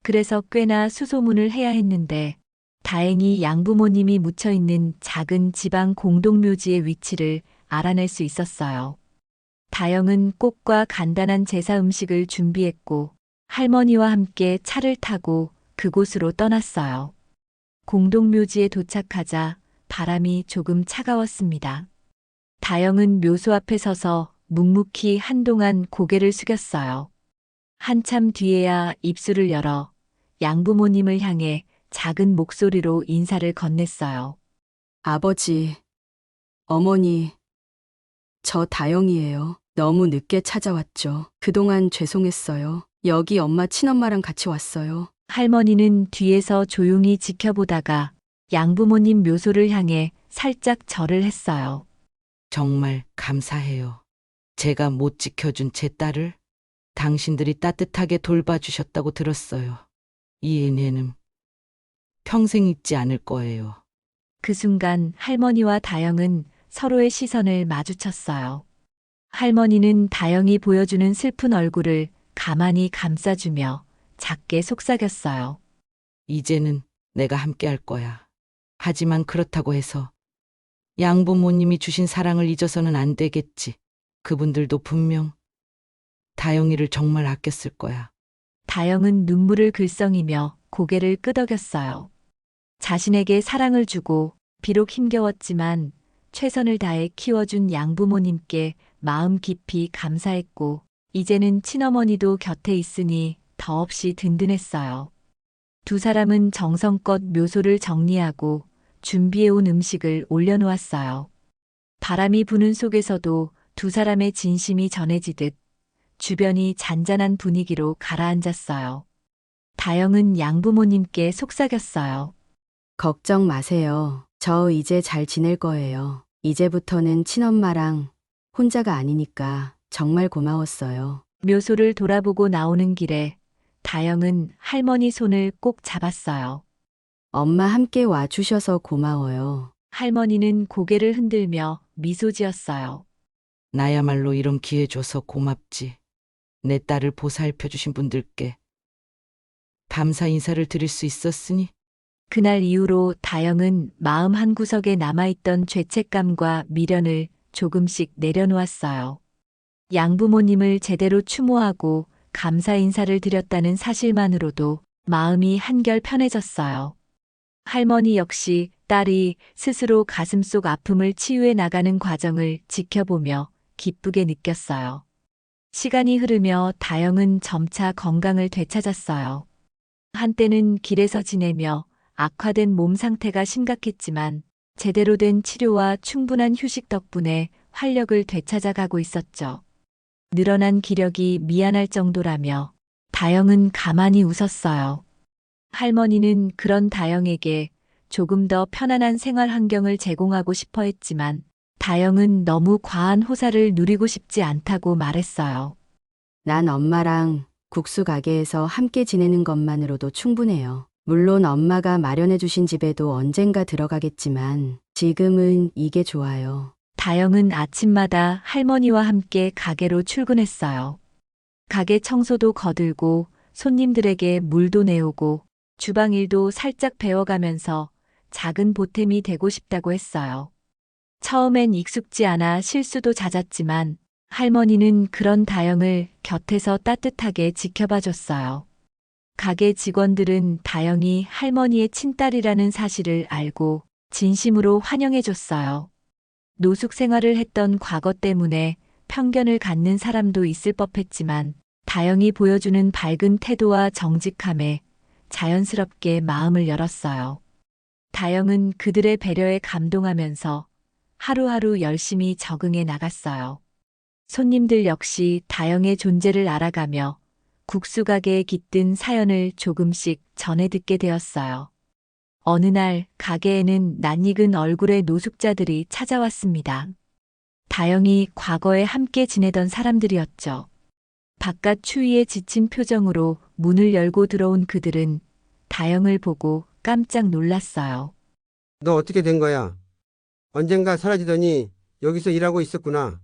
그래서 꽤나 수소문을 해야 했는데 다행히 양부모님이 묻혀 있는 작은 지방 공동묘지의 위치를 알아낼 수 있었어요. 다영은 꽃과 간단한 제사 음식을 준비했고 할머니와 함께 차를 타고 그곳으로 떠났어요. 공동묘지에 도착하자 바람이 조금 차가웠습니다. 다영은 묘소 앞에 서서 묵묵히 한동안 고개를 숙였어요. 한참 뒤에야 입술을 열어 양부모님을 향해 작은 목소리로 인사를 건넸어요. 아버지, 어머니, 저 다영이에요. 너무 늦게 찾아왔죠. 그동안 죄송했어요. 여기 엄마 친엄마랑 같이 왔어요. 할머니는 뒤에서 조용히 지켜보다가 양부모님 묘소를 향해 살짝 절을 했어요. 정말 감사해요. 제가 못 지켜준 제 딸을 당신들이 따뜻하게 돌봐주셨다고 들었어요. 이 은혜는 평생 잊지 않을 거예요. 그 순간 할머니와 다영은 서로의 시선을 마주쳤어요. 할머니는 다영이 보여주는 슬픈 얼굴을 가만히 감싸주며 작게 속삭였어요. 이제는 내가 함께 할 거야. 하지만 그렇다고 해서 양부모님이 주신 사랑을 잊어서는 안 되겠지. 그분들도 분명 다영이를 정말 아꼈을 거야. 다영은 눈물을 글썽이며 고개를 끄덕였어요. 자신에게 사랑을 주고 비록 힘겨웠지만 최선을 다해 키워준 양부모님께 마음 깊이 감사했고 이제는 친어머니도 곁에 있으니 더없이 든든했어요. 두 사람은 정성껏 묘소를 정리하고 준비해온 음식을 올려놓았어요. 바람이 부는 속에서도 두 사람의 진심이 전해지듯 주변이 잔잔한 분위기로 가라앉았어요. 다영은 양부모님께 속삭였어요. 걱정 마세요. 저 이제 잘 지낼 거예요. 이제부터는 친엄마랑 혼자가 아니니까 정말 고마웠어요. 묘소를 돌아보고 나오는 길에 다영은 할머니 손을 꼭 잡았어요. 엄마 함께 와주셔서 고마워요. 할머니는 고개를 흔들며 미소 지었어요. 나야말로 이런 기회 줘서 고맙지. 내 딸을 보살펴 주신 분들께 감사 인사를 드릴 수 있었으니 그날 이후로 다영은 마음 한구석에 남아있던 죄책감과 미련을 조금씩 내려놓았어요. 양부모님을 제대로 추모하고 감사 인사를 드렸다는 사실만으로도 마음이 한결 편해졌어요. 할머니 역시 딸이 스스로 가슴속 아픔을 치유해 나가는 과정을 지켜보며 기쁘게 느꼈어요. 시간이 흐르며 다영은 점차 건강을 되찾았어요. 한때는 길에서 지내며 악화된 몸 상태가 심각했지만 제대로 된 치료와 충분한 휴식 덕분에 활력을 되찾아가고 있었죠. 늘어난 기력이 미안할 정도라며 다영은 가만히 웃었어요. 할머니는 그런 다영에게 조금 더 편안한 생활 환경을 제공하고 싶어 했지만 다영은 너무 과한 호사를 누리고 싶지 않다고 말했어요. 난 엄마랑 국수 가게에서 함께 지내는 것만으로도 충분해요. 물론 엄마가 마련해 주신 집에도 언젠가 들어가겠지만 지금은 이게 좋아요. 다영은 아침마다 할머니와 함께 가게로 출근했어요. 가게 청소도 거들고 손님들에게 물도 내오고 주방 일도 살짝 배워가면서 작은 보탬이 되고 싶다고 했어요. 처음엔 익숙지 않아 실수도 잦았지만 할머니는 그런 다영을 곁에서 따뜻하게 지켜봐 줬어요. 가게 직원들은 다영이 할머니의 친딸이라는 사실을 알고 진심으로 환영해 줬어요. 노숙 생활을 했던 과거 때문에 편견을 갖는 사람도 있을 법했지만 다영이 보여주는 밝은 태도와 정직함에 자연스럽게 마음을 열었어요. 다영은 그들의 배려에 감동하면서 하루하루 열심히 적응해 나갔어요. 손님들 역시 다영의 존재를 알아가며 국수 가게에 깃든 사연을 조금씩 전해 듣게 되었어요. 어느 날 가게에는 낯익은 얼굴의 노숙자들이 찾아왔습니다. 다영이 과거에 함께 지내던 사람들이었죠. 바깥 추위에 지친 표정으로 문을 열고 들어온 그들은 다영을 보고 깜짝 놀랐어요. 너 어떻게 된 거야? 언젠가 사라지더니 여기서 일하고 있었구나.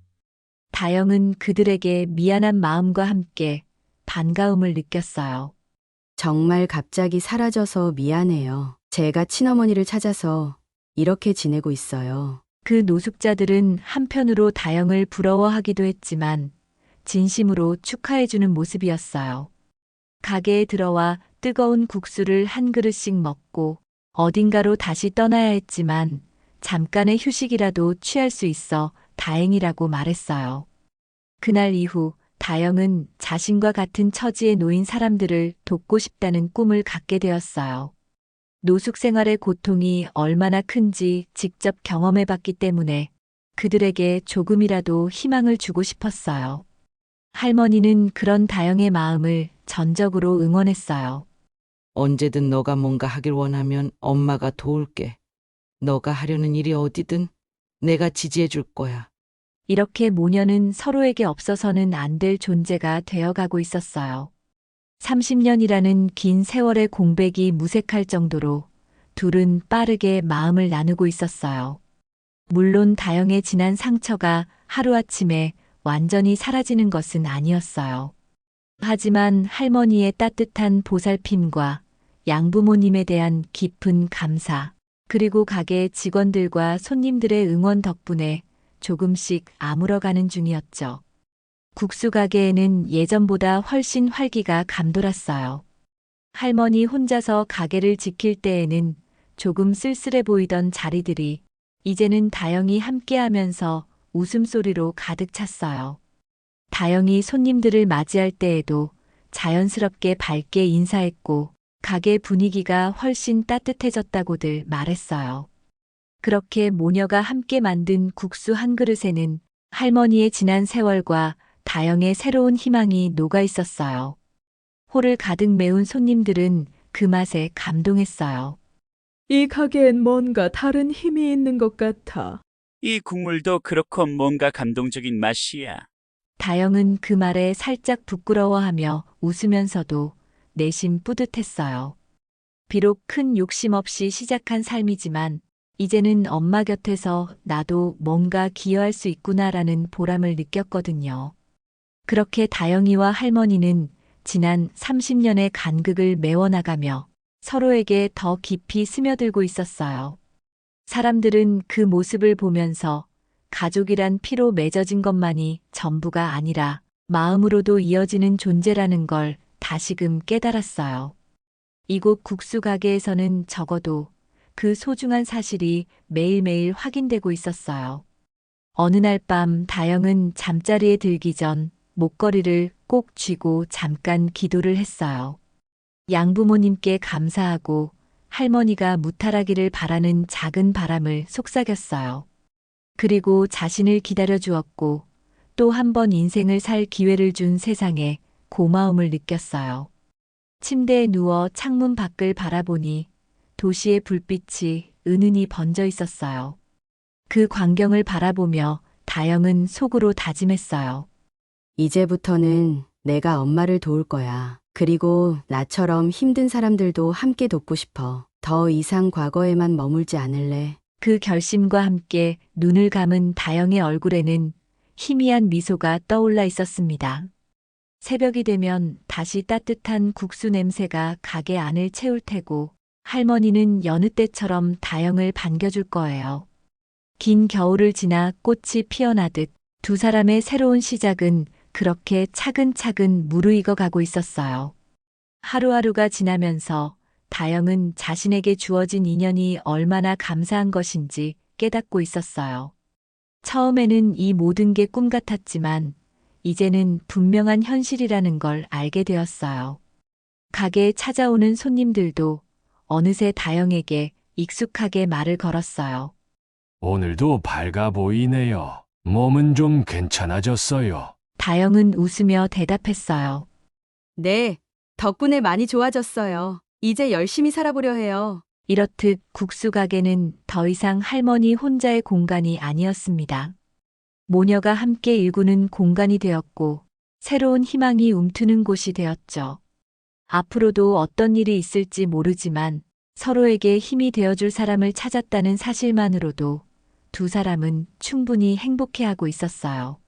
다영은 그들에게 미안한 마음과 함께 반가움을 느꼈어요. 정말 갑자기 사라져서 미안해요. 제가 친어머니를 찾아서 이렇게 지내고 있어요. 그 노숙자들은 한편으로 다영을 부러워하기도 했지만 진심으로 축하해주는 모습이었어요. 가게에 들어와 뜨거운 국수를 한 그릇씩 먹고 어딘가로 다시 떠나야 했지만 잠깐의 휴식이라도 취할 수 있어 다행이라고 말했어요. 그날 이후 다영은 자신과 같은 처지에 놓인 사람들을 돕고 싶다는 꿈을 갖게 되었어요. 노숙 생활의 고통이 얼마나 큰지 직접 경험해 봤기 때문에 그들에게 조금이라도 희망을 주고 싶었어요. 할머니는 그런 다영의 마음을 전적으로 응원했어요. 언제든 너가 뭔가 하길 원하면 엄마가 도울게. 너가 하려는 일이 어디든 내가 지지해 줄 거야. 이렇게 모녀는 서로에게 없어서는 안 될 존재가 되어가고 있었어요. 30년이라는 긴 세월의 공백이 무색할 정도로 둘은 빠르게 마음을 나누고 있었어요. 물론 다영의 지난 상처가 하루아침에 완전히 사라지는 것은 아니었어요. 하지만 할머니의 따뜻한 보살핌과 양부모님에 대한 깊은 감사, 그리고 가게 직원들과 손님들의 응원 덕분에 조금씩 아물어가는 중이었죠. 국수 가게에는 예전보다 훨씬 활기가 감돌았어요. 할머니 혼자서 가게를 지킬 때에는 조금 쓸쓸해 보이던 자리들이 이제는 다영이 함께하면서 웃음소리로 가득 찼어요. 다영이 손님들을 맞이할 때에도 자연스럽게 밝게 인사했고 가게 분위기가 훨씬 따뜻해졌다고들 말했어요. 그렇게 모녀가 함께 만든 국수 한 그릇에는 할머니의 지난 세월과 다영의 새로운 희망이 녹아 있었어요. 홀을 가득 메운 손님들은 그 맛에 감동했어요. 이 가게엔 뭔가 다른 힘이 있는 것 같아. 이 국물도 그렇고 뭔가 감동적인 맛이야. 다영은 그 말에 살짝 부끄러워하며 웃으면서도 내심 뿌듯했어요. 비록 큰 욕심 없이 시작한 삶이지만 이제는 엄마 곁에서 나도 뭔가 기여할 수 있구나라는 보람을 느꼈거든요. 그렇게 다영이와 할머니는 지난 30년의 간극을 메워나가며 서로에게 더 깊이 스며들고 있었어요. 사람들은 그 모습을 보면서 가족이란 피로 맺어진 것만이 전부가 아니라 마음으로도 이어지는 존재라는 걸 다시금 깨달았어요. 이곳 국수 가게에서는 적어도 그 소중한 사실이 매일매일 확인되고 있었어요. 어느 날 밤 다영은 잠자리에 들기 전 목걸이를 꼭 쥐고 잠깐 기도를 했어요. 양부모님께 감사하고 할머니가 무탈하기를 바라는 작은 바람을 속삭였어요. 그리고 자신을 기다려 주었고 또 한 번 인생을 살 기회를 준 세상에 고마움을 느꼈어요. 침대에 누워 창문 밖을 바라보니 도시의 불빛이 은은히 번져 있었어요. 그 광경을 바라보며 다영은 속으로 다짐했어요. 이제부터는 내가 엄마를 도울 거야. 그리고 나처럼 힘든 사람들도 함께 돕고 싶어. 더 이상 과거에만 머물지 않을래. 그 결심과 함께 눈을 감은 다영의 얼굴에는 희미한 미소가 떠올라 있었습니다. 새벽이 되면 다시 따뜻한 국수 냄새가 가게 안을 채울 테고 할머니는 여느 때처럼 다영을 반겨줄 거예요. 긴 겨울을 지나 꽃이 피어나듯 두 사람의 새로운 시작은 그렇게 차근차근 무르익어 가고 있었어요. 하루하루가 지나면서 다영은 자신에게 주어진 인연이 얼마나 감사한 것인지 깨닫고 있었어요. 처음에는 이 모든 게 꿈 같았지만 이제는 분명한 현실이라는 걸 알게 되었어요. 가게에 찾아오는 손님들도 어느새 다영에게 익숙하게 말을 걸었어요. 오늘도 밝아 보이네요. 몸은 좀 괜찮아졌어요. 다영은 웃으며 대답했어요. 네, 덕분에 많이 좋아졌어요. 이제 열심히 살아보려 해요. 이렇듯 국수 가게는 더 이상 할머니 혼자의 공간이 아니었습니다. 모녀가 함께 일구는 공간이 되었고 새로운 희망이 움트는 곳이 되었죠. 앞으로도 어떤 일이 있을지 모르지만 서로에게 힘이 되어줄 사람을 찾았다는 사실만으로도 두 사람은 충분히 행복해하고 있었어요.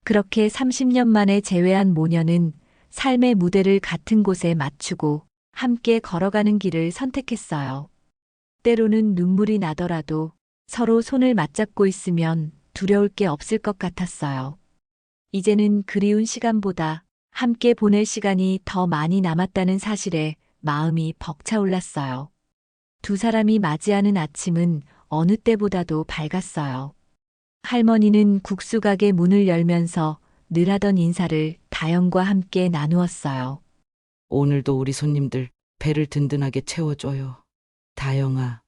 그렇게 30년 만에 재회한 모녀는 삶의 무대를 같은 곳에 맞추고 함께 걸어가는 길을 선택했어요. 때로는 눈물이 나더라도 서로 손을 맞잡고 있으면 두려울 게 없을 것 같았어요. 이제는 그리운 시간보다 함께 보낼 시간이 더 많이 남았다는 사실에 마음이 벅차올랐어요. 두 사람이 맞이하는 아침은 어느 때보다도 밝았어요. 할머니는 국수 가게 문을 열면서 늘 하던 인사를 다영과 함께 나누었어요. 오늘도 우리 손님들 배를 든든하게 채워줘요. 다영아,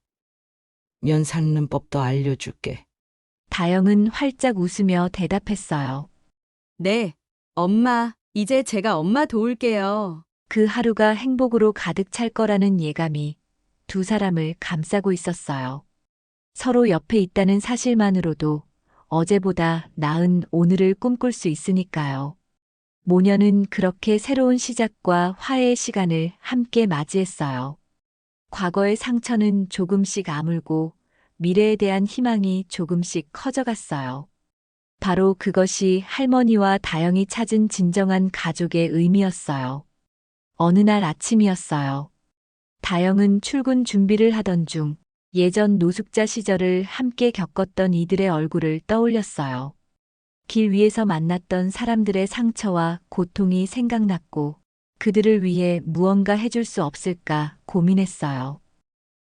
면 삶는 법도 알려줄게. 다영은 활짝 웃으며 대답했어요. 네, 엄마, 이제 제가 엄마 도울게요. 그 하루가 행복으로 가득 찰 거라는 예감이 두 사람을 감싸고 있었어요. 서로 옆에 있다는 사실만으로도 어제보다 나은 오늘을 꿈꿀 수 있으니까요. 모녀는 그렇게 새로운 시작과 화해의 시간을 함께 맞이했어요. 과거의 상처는 조금씩 아물고 미래에 대한 희망이 조금씩 커져갔어요. 바로 그것이 할머니와 다영이 찾은 진정한 가족의 의미였어요. 어느 날 아침이었어요. 다영은 출근 준비를 하던 중 예전 노숙자 시절을 함께 겪었던 이들의 얼굴을 떠올렸어요. 길 위에서 만났던 사람들의 상처와 고통이 생각났고 그들을 위해 무언가 해줄 수 없을까 고민했어요.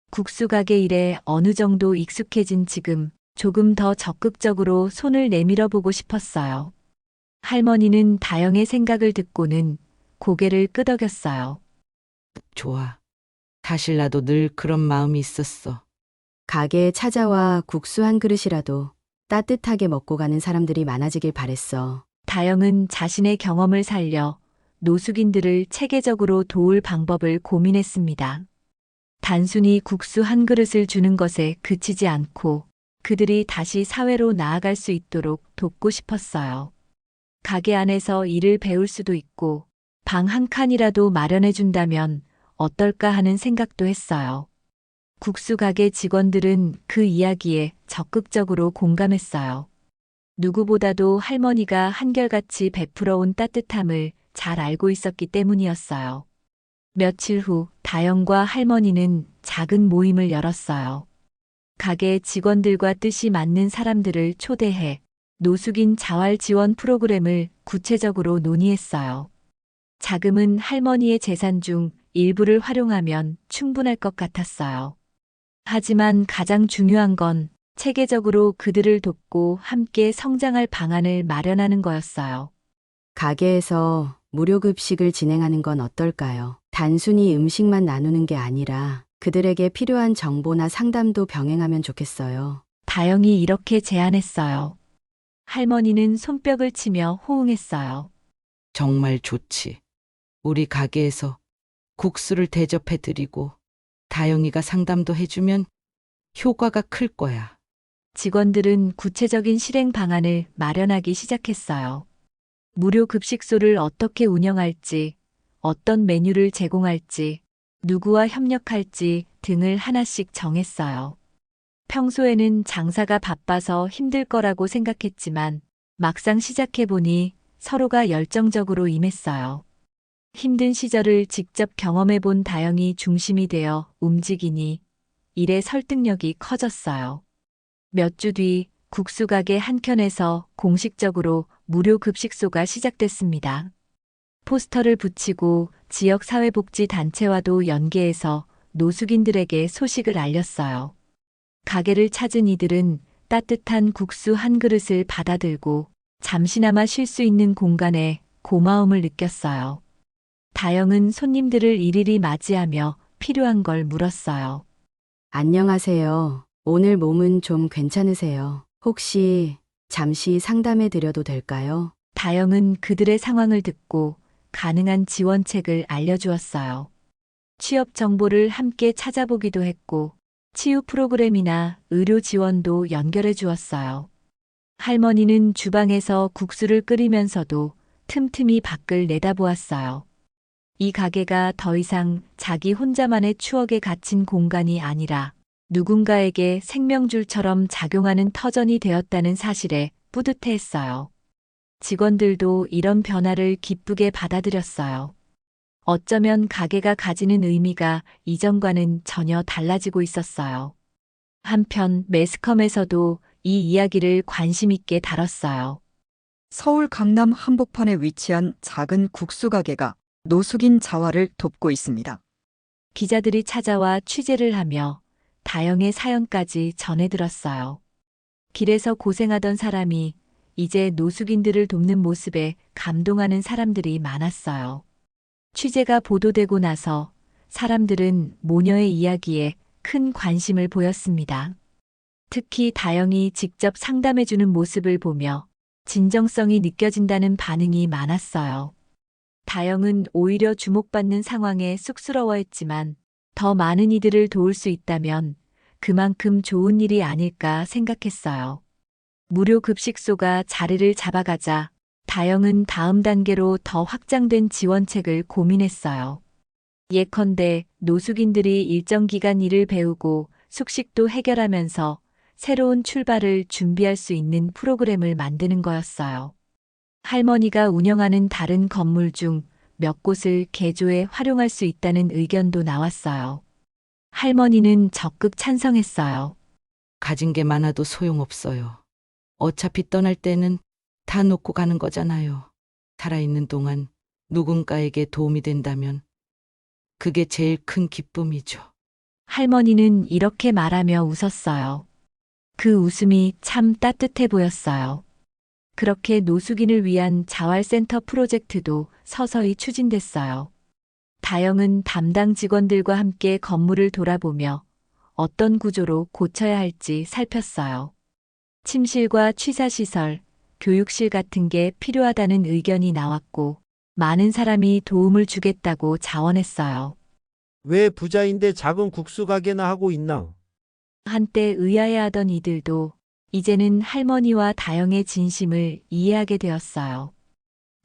국수 가게 일에 어느 정도 익숙해진 지금 조금 더 적극적으로 손을 내밀어 보고 싶었어요. 할머니는 다영의 생각을 듣고는 고개를 끄덕였어요. 좋아. 사실 나도 늘 그런 마음이 있었어. 가게에 찾아와 국수 한 그릇이라도 따뜻하게 먹고 가는 사람들이 많아지길 바랬어. 다영은 자신의 경험을 살려 노숙인들을 체계적으로 도울 방법을 고민했습니다. 단순히 국수 한 그릇을 주는 것에 그치지 않고 그들이 다시 사회로 나아갈 수 있도록 돕고 싶었어요. 가게 안에서 일을 배울 수도 있고 방 한 칸이라도 마련해 준다면 어떨까 하는 생각도 했어요. 국수 가게 직원들은 그 이야기에 적극적으로 공감했어요. 누구보다도 할머니가 한결같이 베풀어온 따뜻함을 잘 알고 있었기 때문이었어요. 며칠 후 다영과 할머니는 작은 모임을 열었어요. 가게 직원들과 뜻이 맞는 사람들을 초대해 노숙인 자활 지원 프로그램을 구체적으로 논의했어요. 자금은 할머니의 재산 중 일부를 활용하면 충분할 것 같았어요. 하지만 가장 중요한 건 체계적으로 그들을 돕고 함께 성장할 방안을 마련하는 거였어요. 가게에서 무료급식을 진행하는 건 어떨까요? 단순히 음식만 나누는 게 아니라 그들에게 필요한 정보나 상담도 병행하면 좋겠어요. 다영이 이렇게 제안했어요. 할머니는 손뼉을 치며 호응했어요. 정말 좋지. 우리 가게에서 국수를 대접해 드리고 다영이가 상담도 해주면 효과가 클 거야. 직원들은 구체적인 실행 방안을 마련하기 시작했어요. 무료 급식소를 어떻게 운영할지, 어떤 메뉴를 제공할지, 누구와 협력할지 등을 하나씩 정했어요. 평소에는 장사가 바빠서 힘들 거라고 생각했지만 막상 시작해보니 서로가 열정적으로 임했어요. 힘든 시절을 직접 경험해본 다영이 중심이 되어 움직이니 일의 설득력이 커졌어요. 몇 주 뒤 국수가게 한켠에서 공식적으로 무료 급식소가 시작됐습니다. 포스터를 붙이고 지역 사회복지단체와도 연계해서 노숙인들에게 소식을 알렸어요. 가게를 찾은 이들은 따뜻한 국수 한 그릇을 받아들고 잠시나마 쉴 수 있는 공간에 고마움을 느꼈어요. 다영은 손님들을 일일이 맞이하며 필요한 걸 물었어요. 안녕하세요. 오늘 몸은 좀 괜찮으세요? 혹시 잠시 상담해 드려도 될까요? 다영은 그들의 상황을 듣고 가능한 지원책을 알려주었어요. 취업 정보를 함께 찾아보기도 했고 치유 프로그램이나 의료 지원도 연결해 주었어요. 할머니는 주방에서 국수를 끓이면서도 틈틈이 밖을 내다보았어요. 이 가게가 더 이상 자기 혼자만의 추억에 갇힌 공간이 아니라 누군가에게 생명줄처럼 작용하는 터전이 되었다는 사실에 뿌듯해했어요. 직원들도 이런 변화를 기쁘게 받아들였어요. 어쩌면 가게가 가지는 의미가 이전과는 전혀 달라지고 있었어요. 한편 매스컴에서도 이 이야기를 관심 있게 다뤘어요. 서울 강남 한복판에 위치한 작은 국수 가게가 노숙인 자활을 돕고 있습니다. 기자들이 찾아와 취재를 하며 다영의 사연까지 전해들었어요. 길에서 고생하던 사람이 이제 노숙인들을 돕는 모습에 감동하는 사람들이 많았어요. 취재가 보도되고 나서 사람들은 모녀의 이야기에 큰 관심을 보였습니다. 특히 다영이 직접 상담해주는 모습을 보며 진정성이 느껴진다는 반응이 많았어요. 다영은 오히려 주목받는 상황에 쑥스러워했지만 더 많은 이들을 도울 수 있다면 그만큼 좋은 일이 아닐까 생각했어요. 무료 급식소가 자리를 잡아가자 다영은 다음 단계로 더 확장된 지원책을 고민했어요. 예컨대 노숙인들이 일정 기간 일을 배우고 숙식도 해결하면서 새로운 출발을 준비할 수 있는 프로그램을 만드는 거였어요. 할머니가 운영하는 다른 건물 중 몇 곳을 개조해 활용할 수 있다는 의견도 나왔어요. 할머니는 적극 찬성했어요. 가진 게 많아도 소용없어요. 어차피 떠날 때는 다 놓고 가는 거잖아요. 살아있는 동안 누군가에게 도움이 된다면 그게 제일 큰 기쁨이죠. 할머니는 이렇게 말하며 웃었어요. 그 웃음이 참 따뜻해 보였어요. 그렇게 노숙인을 위한 자활센터 프로젝트도 서서히 추진됐어요. 다영은 담당 직원들과 함께 건물을 돌아보며 어떤 구조로 고쳐야 할지 살폈어요. 침실과 취사시설, 교육실 같은 게 필요하다는 의견이 나왔고 많은 사람이 도움을 주겠다고 자원했어요. 왜 부자인데 작은 국수 가게나 하고 있나? 한때 의아해하던 이들도 이제는 할머니와 다영의 진심을 이해하게 되었어요.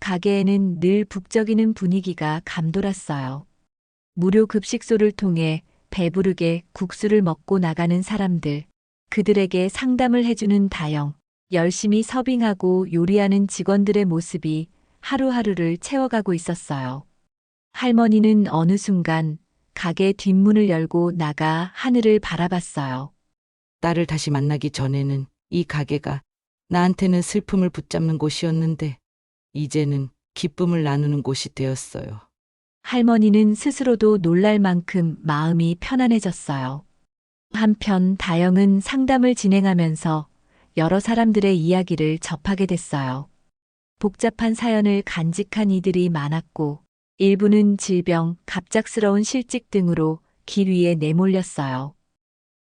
가게에는 늘 북적이는 분위기가 감돌았어요. 무료 급식소를 통해 배부르게 국수를 먹고 나가는 사람들, 그들에게 상담을 해주는 다영, 열심히 서빙하고 요리하는 직원들의 모습이 하루하루를 채워가고 있었어요. 할머니는 어느 순간 가게 뒷문을 열고 나가 하늘을 바라봤어요. 딸을 다시 만나기 전에는 이 가게가 나한테는 슬픔을 붙잡는 곳이었는데 이제는 기쁨을 나누는 곳이 되었어요. 할머니는 스스로도 놀랄 만큼 마음이 편안해졌어요. 한편 다영은 상담을 진행하면서 여러 사람들의 이야기를 접하게 됐어요. 복잡한 사연을 간직한 이들이 많았고 일부는 질병, 갑작스러운 실직 등으로 길 위에 내몰렸어요.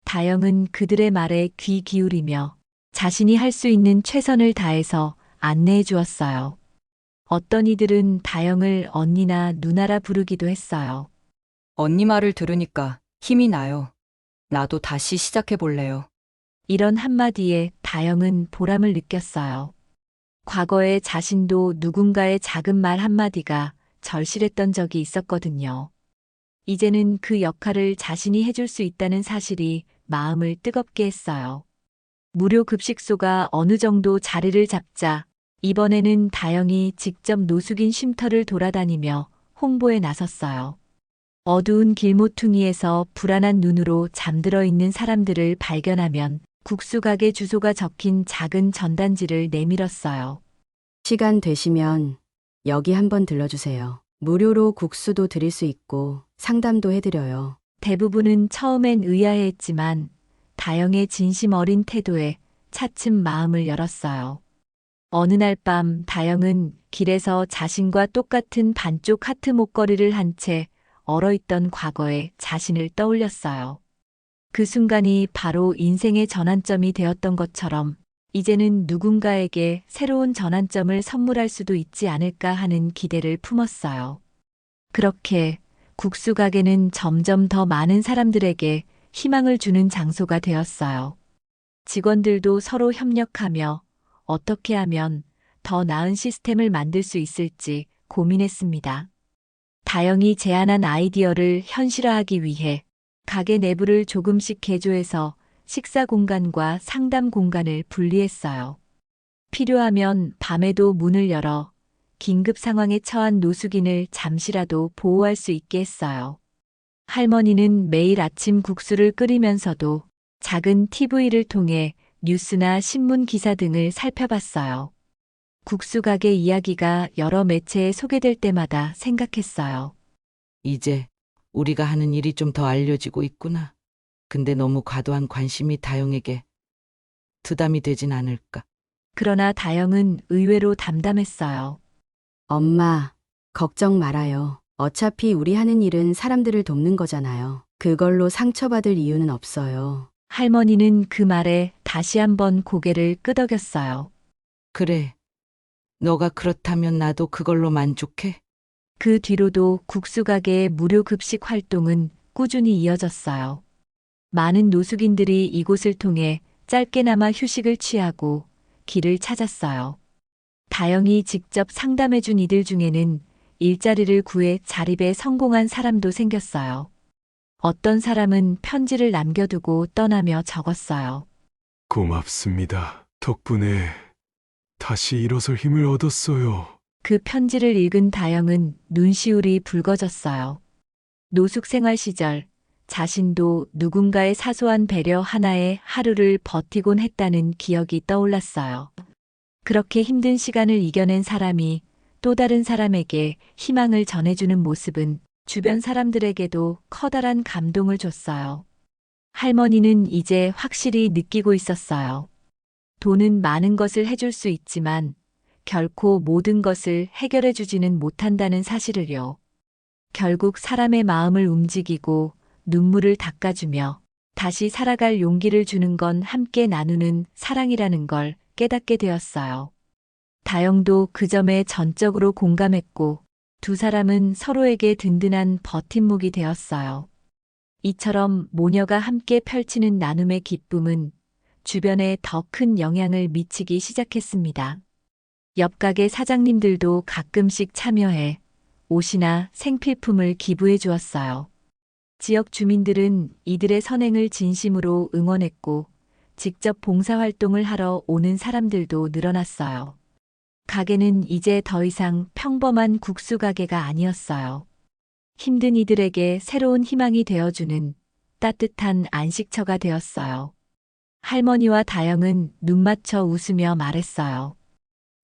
다영은 그들의 말에 귀 기울이며 자신이 할 수 있는 최선을 다해서 안내해 주었어요. 어떤 이들은 다영을 언니나 누나라 부르기도 했어요. 언니 말을 들으니까 힘이 나요. 나도 다시 시작해 볼래요. 이런 한마디에 다영은 보람을 느꼈어요. 과거에 자신도 누군가의 작은 말 한마디가 절실했던 적이 있었거든요. 이제는 그 역할을 자신이 해줄 수 있다는 사실이 마음을 뜨겁게 했어요. 무료 급식소가 어느 정도 자리를 잡자 이번에는 다영이 직접 노숙인 쉼터를 돌아다니며 홍보에 나섰어요. 어두운 길모퉁이에서 불안한 눈으로 잠들어 있는 사람들을 발견하면 국수가게 주소가 적힌 작은 전단지를 내밀었어요. 시간 되시면 여기 한번 들러주세요. 무료로 국수도 드릴 수 있고 상담도 해드려요. 대부분은 처음엔 의아해했지만 다영의 진심 어린 태도에 차츰 마음을 열었어요. 어느 날 밤 다영은 길에서 자신과 똑같은 반쪽 하트 목걸이를 한 채 얼어있던 과거의 자신을 떠올렸어요. 그 순간이 바로 인생의 전환점이 되었던 것처럼 이제는 누군가에게 새로운 전환점을 선물할 수도 있지 않을까 하는 기대를 품었어요. 그렇게 국수 가게는 점점 더 많은 사람들에게 희망을 주는 장소가 되었어요. 직원들도 서로 협력하며 어떻게 하면 더 나은 시스템을 만들 수 있을지 고민했습니다. 다영이 제안한 아이디어를 현실화하기 위해 가게 내부를 조금씩 개조해서 식사 공간과 상담 공간을 분리했어요. 필요하면 밤에도 문을 열어 긴급 상황에 처한 노숙인을 잠시라도 보호할 수 있게 했어요. 할머니는 매일 아침 국수를 끓이면서도 작은 TV를 통해 뉴스나 신문 기사 등을 살펴봤어요. 국수 가게 이야기가 여러 매체에 소개될 때마다 생각했어요. 이제 우리가 하는 일이 좀 더 알려지고 있구나. 근데 너무 과도한 관심이 다영에게 부담이 되진 않을까. 그러나 다영은 의외로 담담했어요. 엄마, 걱정 말아요. 어차피 우리 하는 일은 사람들을 돕는 거잖아요. 그걸로 상처받을 이유는 없어요. 할머니는 그 말에 다시 한번 고개를 끄덕였어요. 그래. 너가 그렇다면 나도 그걸로 만족해. 그 뒤로도 국수 가게의 무료 급식 활동은 꾸준히 이어졌어요. 많은 노숙인들이 이곳을 통해 짧게나마 휴식을 취하고 길을 찾았어요. 다영이 직접 상담해준 이들 중에는 일자리를 구해 자립에 성공한 사람도 생겼어요. 어떤 사람은 편지를 남겨두고 떠나며 적었어요. 고맙습니다. 덕분에 다시 일어설 힘을 얻었어요. 그 편지를 읽은 다영은 눈시울이 붉어졌어요. 노숙 생활 시절 자신도 누군가의 사소한 배려 하나에 하루를 버티곤 했다는 기억이 떠올랐어요. 그렇게 힘든 시간을 이겨낸 사람이 또 다른 사람에게 희망을 전해주는 모습은 주변 사람들에게도 커다란 감동을 줬어요. 할머니는 이제 확실히 느끼고 있었어요. 돈은 많은 것을 해줄 수 있지만 결코 모든 것을 해결해주지는 못한다는 사실을요. 결국 사람의 마음을 움직이고 눈물을 닦아주며 다시 살아갈 용기를 주는 건 함께 나누는 사랑이라는 걸 깨닫게 되었어요. 다영도 그 점에 전적으로 공감했고 두 사람은 서로에게 든든한 버팀목이 되었어요. 이처럼 모녀가 함께 펼치는 나눔의 기쁨은 주변에 더 큰 영향을 미치기 시작했습니다. 옆 가게 사장님들도 가끔씩 참여해 옷이나 생필품을 기부해 주었어요. 지역 주민들은 이들의 선행을 진심으로 응원했고 직접 봉사활동을 하러 오는 사람들도 늘어났어요. 가게는 이제 더 이상 평범한 국수 가게가 아니었어요. 힘든 이들에게 새로운 희망이 되어주는 따뜻한 안식처가 되었어요. 할머니와 다영은 눈 맞춰 웃으며 말했어요.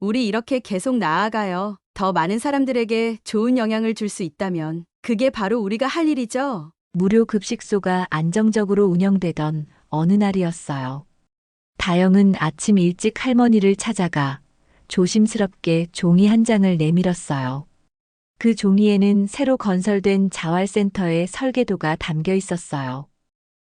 우리 이렇게 계속 나아가요. 더 많은 사람들에게 좋은 영향을 줄 수 있다면 그게 바로 우리가 할 일이죠. 무료 급식소가 안정적으로 운영되던 어느 날이었어요. 다영은 아침 일찍 할머니를 찾아가 조심스럽게 종이 한 장을 내밀었어요. 그 종이에는 새로 건설된 자활센터의 설계도가 담겨 있었어요.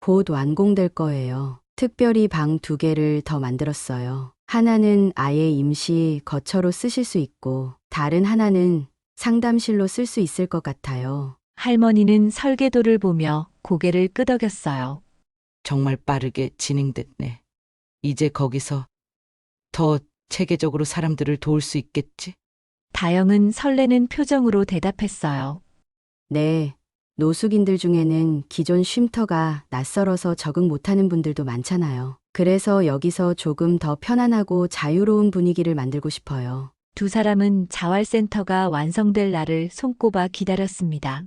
곧 완공될 거예요. 특별히 방 2개를 더 만들었어요. 하나는 아예 임시 거처로 쓰실 수 있고, 다른 하나는 상담실로 쓸 수 있을 것 같아요. 할머니는 설계도를 보며 고개를 끄덕였어요. 정말 빠르게 진행됐네. 이제 거기서 더 체계적으로 사람들을 도울 수 있겠지? 다영은 설레는 표정으로 대답했어요. 네. 노숙인들 중에는 기존 쉼터가 낯설어서 적응 못하는 분들도 많잖아요. 그래서 여기서 조금 더 편안하고 자유로운 분위기를 만들고 싶어요. 두 사람은 자활센터가 완성될 날을 손꼽아 기다렸습니다.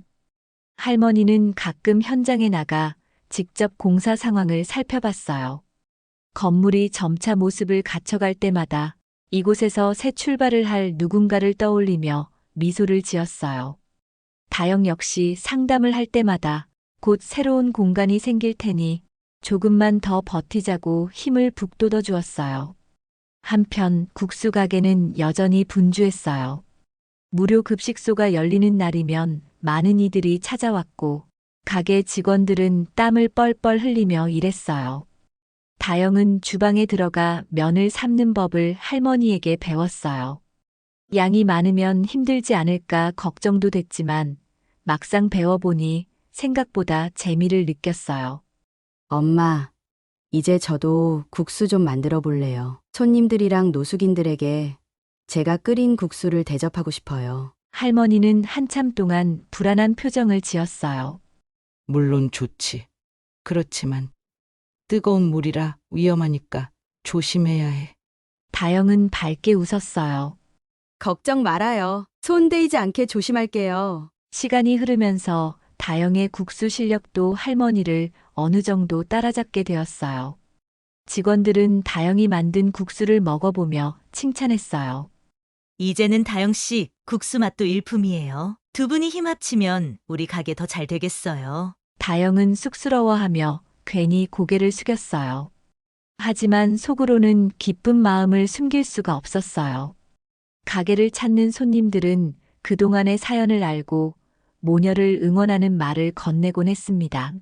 할머니는 가끔 현장에 나가 직접 공사 상황을 살펴봤어요. 건물이 점차 모습을 갖춰갈 때마다 이곳에서 새 출발을 할 누군가를 떠올리며 미소를 지었어요. 다영 역시 상담을 할 때마다 곧 새로운 공간이 생길 테니 조금만 더 버티자고 힘을 북돋워 주었어요. 한편 국수 가게는 여전히 분주했어요. 무료 급식소가 열리는 날이면 많은 이들이 찾아왔고 가게 직원들은 땀을 뻘뻘 흘리며 일했어요. 다영은 주방에 들어가 면을 삶는 법을 할머니에게 배웠어요. 양이 많으면 힘들지 않을까 걱정도 됐지만 막상 배워보니 생각보다 재미를 느꼈어요. 엄마, 이제 저도 국수 좀 만들어 볼래요. 손님들이랑 노숙인들에게 제가 끓인 국수를 대접하고 싶어요. 할머니는 한참 동안 불안한 표정을 지었어요. 물론 좋지. 그렇지만 뜨거운 물이라 위험하니까 조심해야 해. 다영은 밝게 웃었어요. 걱정 말아요. 손 대이지 않게 조심할게요. 시간이 흐르면서 다영의 국수 실력도 할머니를 어느 정도 따라잡게 되었어요. 직원들은 다영이 만든 국수를 먹어보며 칭찬했어요. 이제는 다영 씨, 국수 맛도 일품이에요. 두 분이 힘 합치면 우리 가게 더 잘 되겠어요. 다영은 쑥스러워하며 괜히 고개를 숙였어요. 하지만 속으로는 기쁜 마음을 숨길 수가 없었어요. 가게를 찾는 손님들은 그동안의 사연을 알고 모녀를 응원하는 말을 건네곤 했습니다.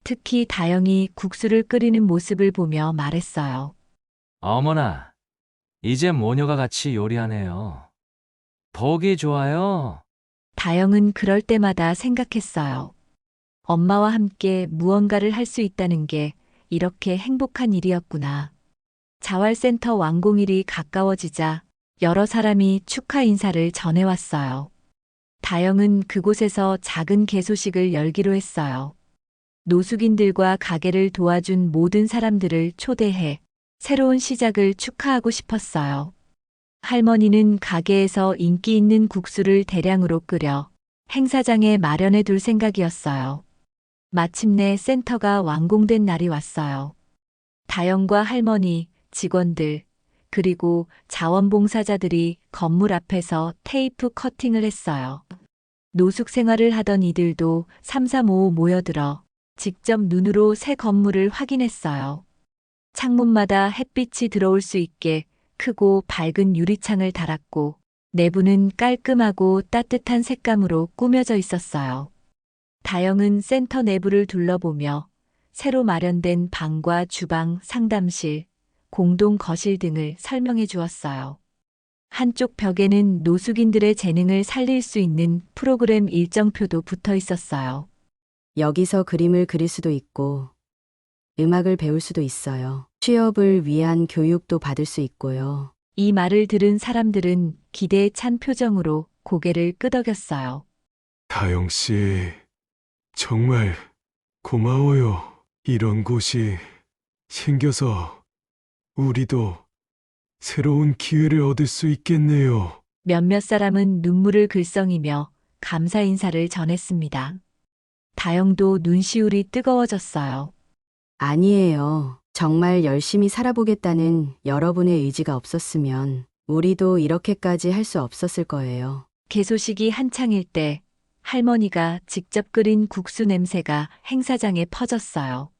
특히 다영이 국수를 끓이는 모습을 보며 말했어요. 어머나, 이제 모녀가 같이 요리하네요. 보기 좋아요. 다영은 그럴 때마다 생각했어요. 엄마와 함께 무언가를 할 수 있다는 게 이렇게 행복한 일이었구나. 자활센터 완공일이 가까워지자 여러 사람이 축하 인사를 전해왔어요. 다영은 그곳에서 작은 개소식을 열기로 했어요. 노숙인들과 가게를 도와준 모든 사람들을 초대해 새로운 시작을 축하하고 싶었어요. 할머니는 가게에서 인기 있는 국수를 대량으로 끓여 행사장에 마련해 둘 생각이었어요. 마침내 센터가 완공된 날이 왔어요. 다영과 할머니, 직원들, 그리고 자원봉사자들이 건물 앞에서 테이프 커팅을 했어요. 노숙 생활을 하던 이들도 삼삼오오 모여들어 직접 눈으로 새 건물을 확인했어요. 창문마다 햇빛이 들어올 수 있게 크고 밝은 유리창을 달았고 내부는 깔끔하고 따뜻한 색감으로 꾸며져 있었어요. 다영은 센터 내부를 둘러보며 새로 마련된 방과 주방, 상담실, 공동 거실 등을 설명해 주었어요. 한쪽 벽에는 노숙인들의 재능을 살릴 수 있는 프로그램 일정표도 붙어 있었어요. 여기서 그림을 그릴 수도 있고, 음악을 배울 수도 있어요. 취업을 위한 교육도 받을 수 있고요. 이 말을 들은 사람들은 기대에 찬 표정으로 고개를 끄덕였어요. 다영 씨, 정말 고마워요. 이런 곳이 생겨서 우리도 새로운 기회를 얻을 수 있겠네요. 몇몇 사람은 눈물을 글썽이며 감사 인사를 전했습니다. 다영도 눈시울이 뜨거워졌어요. 아니에요. 정말 열심히 살아보겠다는 여러분의 의지가 없었으면 우리도 이렇게까지 할 수 없었을 거예요. 개소식이 한창일 때 할머니가 직접 끓인 국수 냄새가 행사장에 퍼졌어요.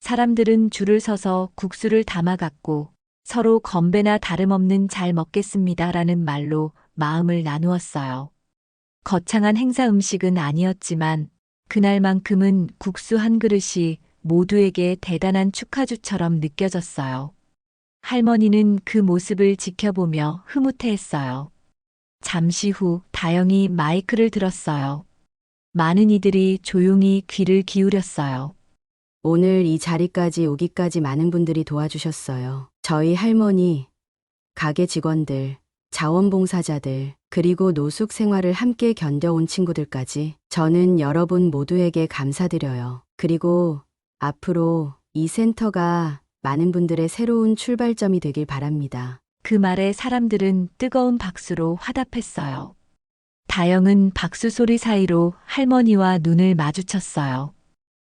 사람들은 줄을 서서 국수를 담아갔고 서로 건배나 다름없는 잘 먹겠습니다라는 말로 마음을 나누었어요. 거창한 행사 음식은 아니었지만 그날만큼은 국수 한 그릇이 모두에게 대단한 축하주처럼 느껴졌어요. 할머니는 그 모습을 지켜보며 흐뭇해했어요. 잠시 후 다영이 마이크를 들었어요. 많은 이들이 조용히 귀를 기울였어요. 오늘 이 자리까지 오기까지 많은 분들이 도와주셨어요. 저희 할머니, 가게 직원들, 자원봉사자들, 그리고 노숙 생활을 함께 견뎌온 친구들까지 저는 여러분 모두에게 감사드려요. 그리고 앞으로 이 센터가 많은 분들의 새로운 출발점이 되길 바랍니다. 그 말에 사람들은 뜨거운 박수로 화답했어요. 다영은 박수 소리 사이로 할머니와 눈을 마주쳤어요.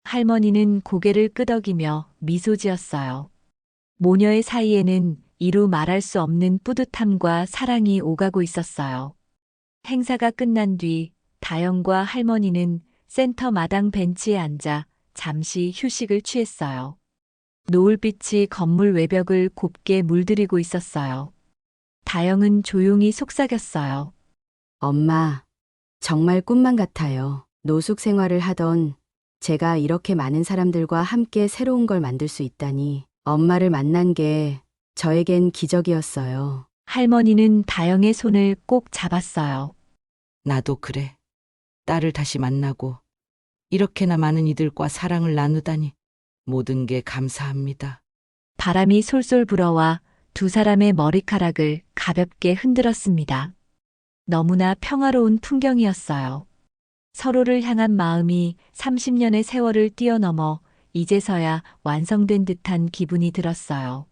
할머니는 고개를 끄덕이며 미소 지었어요. 모녀의 사이에는 이루 말할 수 없는 뿌듯함과 사랑이 오가고 있었어요. 행사가 끝난 뒤 다영과 할머니는 센터 마당 벤치에 앉아 잠시 휴식을 취했어요. 노을빛이 건물 외벽을 곱게 물들이고 있었어요. 다영은 조용히 속삭였어요. 엄마, 정말 꿈만 같아요. 노숙 생활을 하던 제가 이렇게 많은 사람들과 함께 새로운 걸 만들 수 있다니 엄마를 만난 게 저에겐 기적이었어요. 할머니는 다영의 손을 꼭 잡았어요. 나도 그래. 딸을 다시 만나고 이렇게나 많은 이들과 사랑을 나누다니 모든 게 감사합니다. 바람이 솔솔 불어와 두 사람의 머리카락을 가볍게 흔들었습니다. 너무나 평화로운 풍경이었어요. 서로를 향한 마음이 30년의 세월을 뛰어넘어 이제서야 완성된 듯한 기분이 들었어요.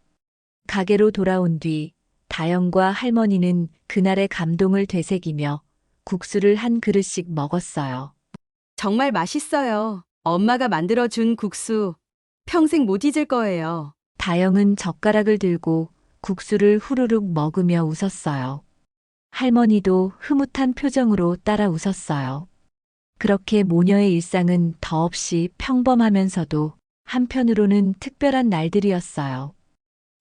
가게로 돌아온 뒤 다영과 할머니는 그날의 감동을 되새기며 국수를 한 그릇씩 먹었어요. 정말 맛있어요. 엄마가 만들어준 국수 평생 못 잊을 거예요. 다영은 젓가락을 들고 국수를 후루룩 먹으며 웃었어요. 할머니도 흐뭇한 표정으로 따라 웃었어요. 그렇게 모녀의 일상은 더없이 평범하면서도 한편으로는 특별한 날들이었어요.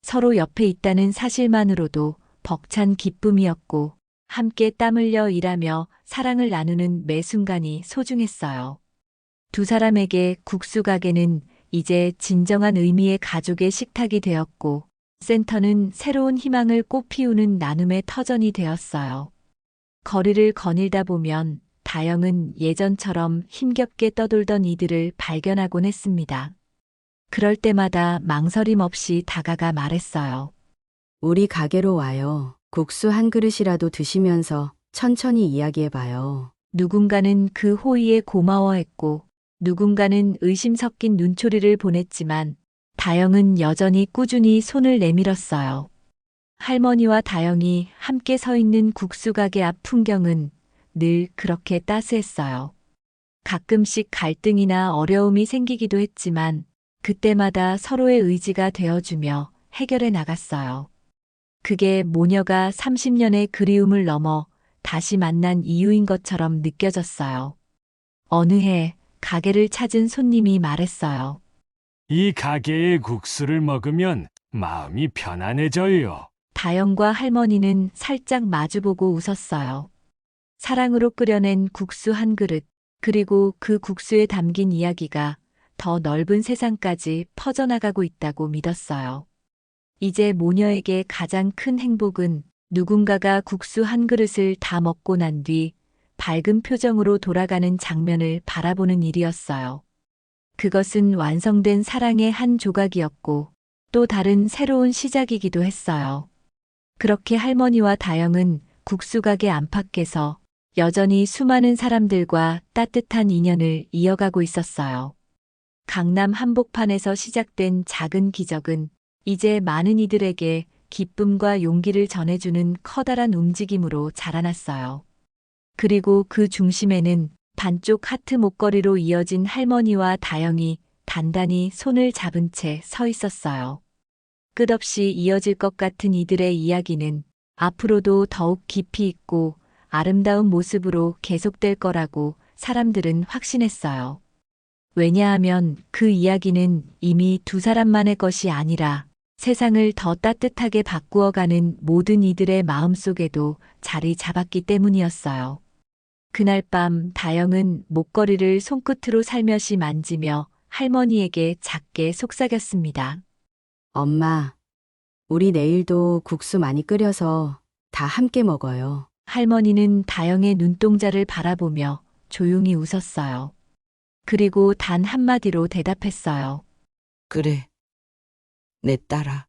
서로 옆에 있다는 사실만으로도 벅찬 기쁨이었고 함께 땀 흘려 일하며 사랑을 나누는 매 순간이 소중했어요. 두 사람에게 국수 가게는 이제 진정한 의미의 가족의 식탁이 되었고 센터는 새로운 희망을 꽃피우는 나눔의 터전이 되었어요. 거리를 거닐다 보면 다영은 예전처럼 힘겹게 떠돌던 이들을 발견하곤 했습니다. 그럴 때마다 망설임 없이 다가가 말했어요. 우리 가게로 와요. 국수 한 그릇이라도 드시면서 천천히 이야기해봐요. 누군가는 그 호의에 고마워했고 누군가는 의심 섞인 눈초리를 보냈지만 다영은 여전히 꾸준히 손을 내밀었어요. 할머니와 다영이 함께 서 있는 국수 가게 앞 풍경은 늘 그렇게 따스했어요. 가끔씩 갈등이나 어려움이 생기기도 했지만 그때마다 서로의 의지가 되어주며 해결해 나갔어요. 그게 모녀가 30년의 그리움을 넘어 다시 만난 이유인 것처럼 느껴졌어요. 어느 해 가게를 찾은 손님이 말했어요. 이 가게의 국수를 먹으면 마음이 편안해져요. 다영과 할머니는 살짝 마주보고 웃었어요. 사랑으로 끓여낸 국수 한 그릇, 그리고 그 국수에 담긴 이야기가 더 넓은 세상까지 퍼져나가고 있다고 믿었어요. 이제 모녀에게 가장 큰 행복은 누군가가 국수 한 그릇을 다 먹고 난 뒤 밝은 표정으로 돌아가는 장면을 바라보는 일이었어요. 그것은 완성된 사랑의 한 조각이었고 또 다른 새로운 시작이기도 했어요. 그렇게 할머니와 다영은 국수 가게 안팎에서 여전히 수많은 사람들과 따뜻한 인연을 이어가고 있었어요. 강남 한복판에서 시작된 작은 기적은 이제 많은 이들에게 기쁨과 용기를 전해주는 커다란 움직임으로 자라났어요. 그리고 그 중심에는 반쪽 하트 목걸이로 이어진 할머니와 다영이 단단히 손을 잡은 채 서 있었어요. 끝없이 이어질 것 같은 이들의 이야기는 앞으로도 더욱 깊이 있고 아름다운 모습으로 계속될 거라고 사람들은 확신했어요. 왜냐하면 그 이야기는 이미 두 사람만의 것이 아니라 세상을 더 따뜻하게 바꾸어가는 모든 이들의 마음속에도 자리 잡았기 때문이었어요. 그날 밤 다영은 목걸이를 손끝으로 살며시 만지며 할머니에게 작게 속삭였습니다. 엄마, 우리 내일도 국수 많이 끓여서 다 함께 먹어요. 할머니는 다영의 눈동자를 바라보며 조용히 웃었어요. 그리고 단 한마디로 대답했어요. 그래. 내 딸아.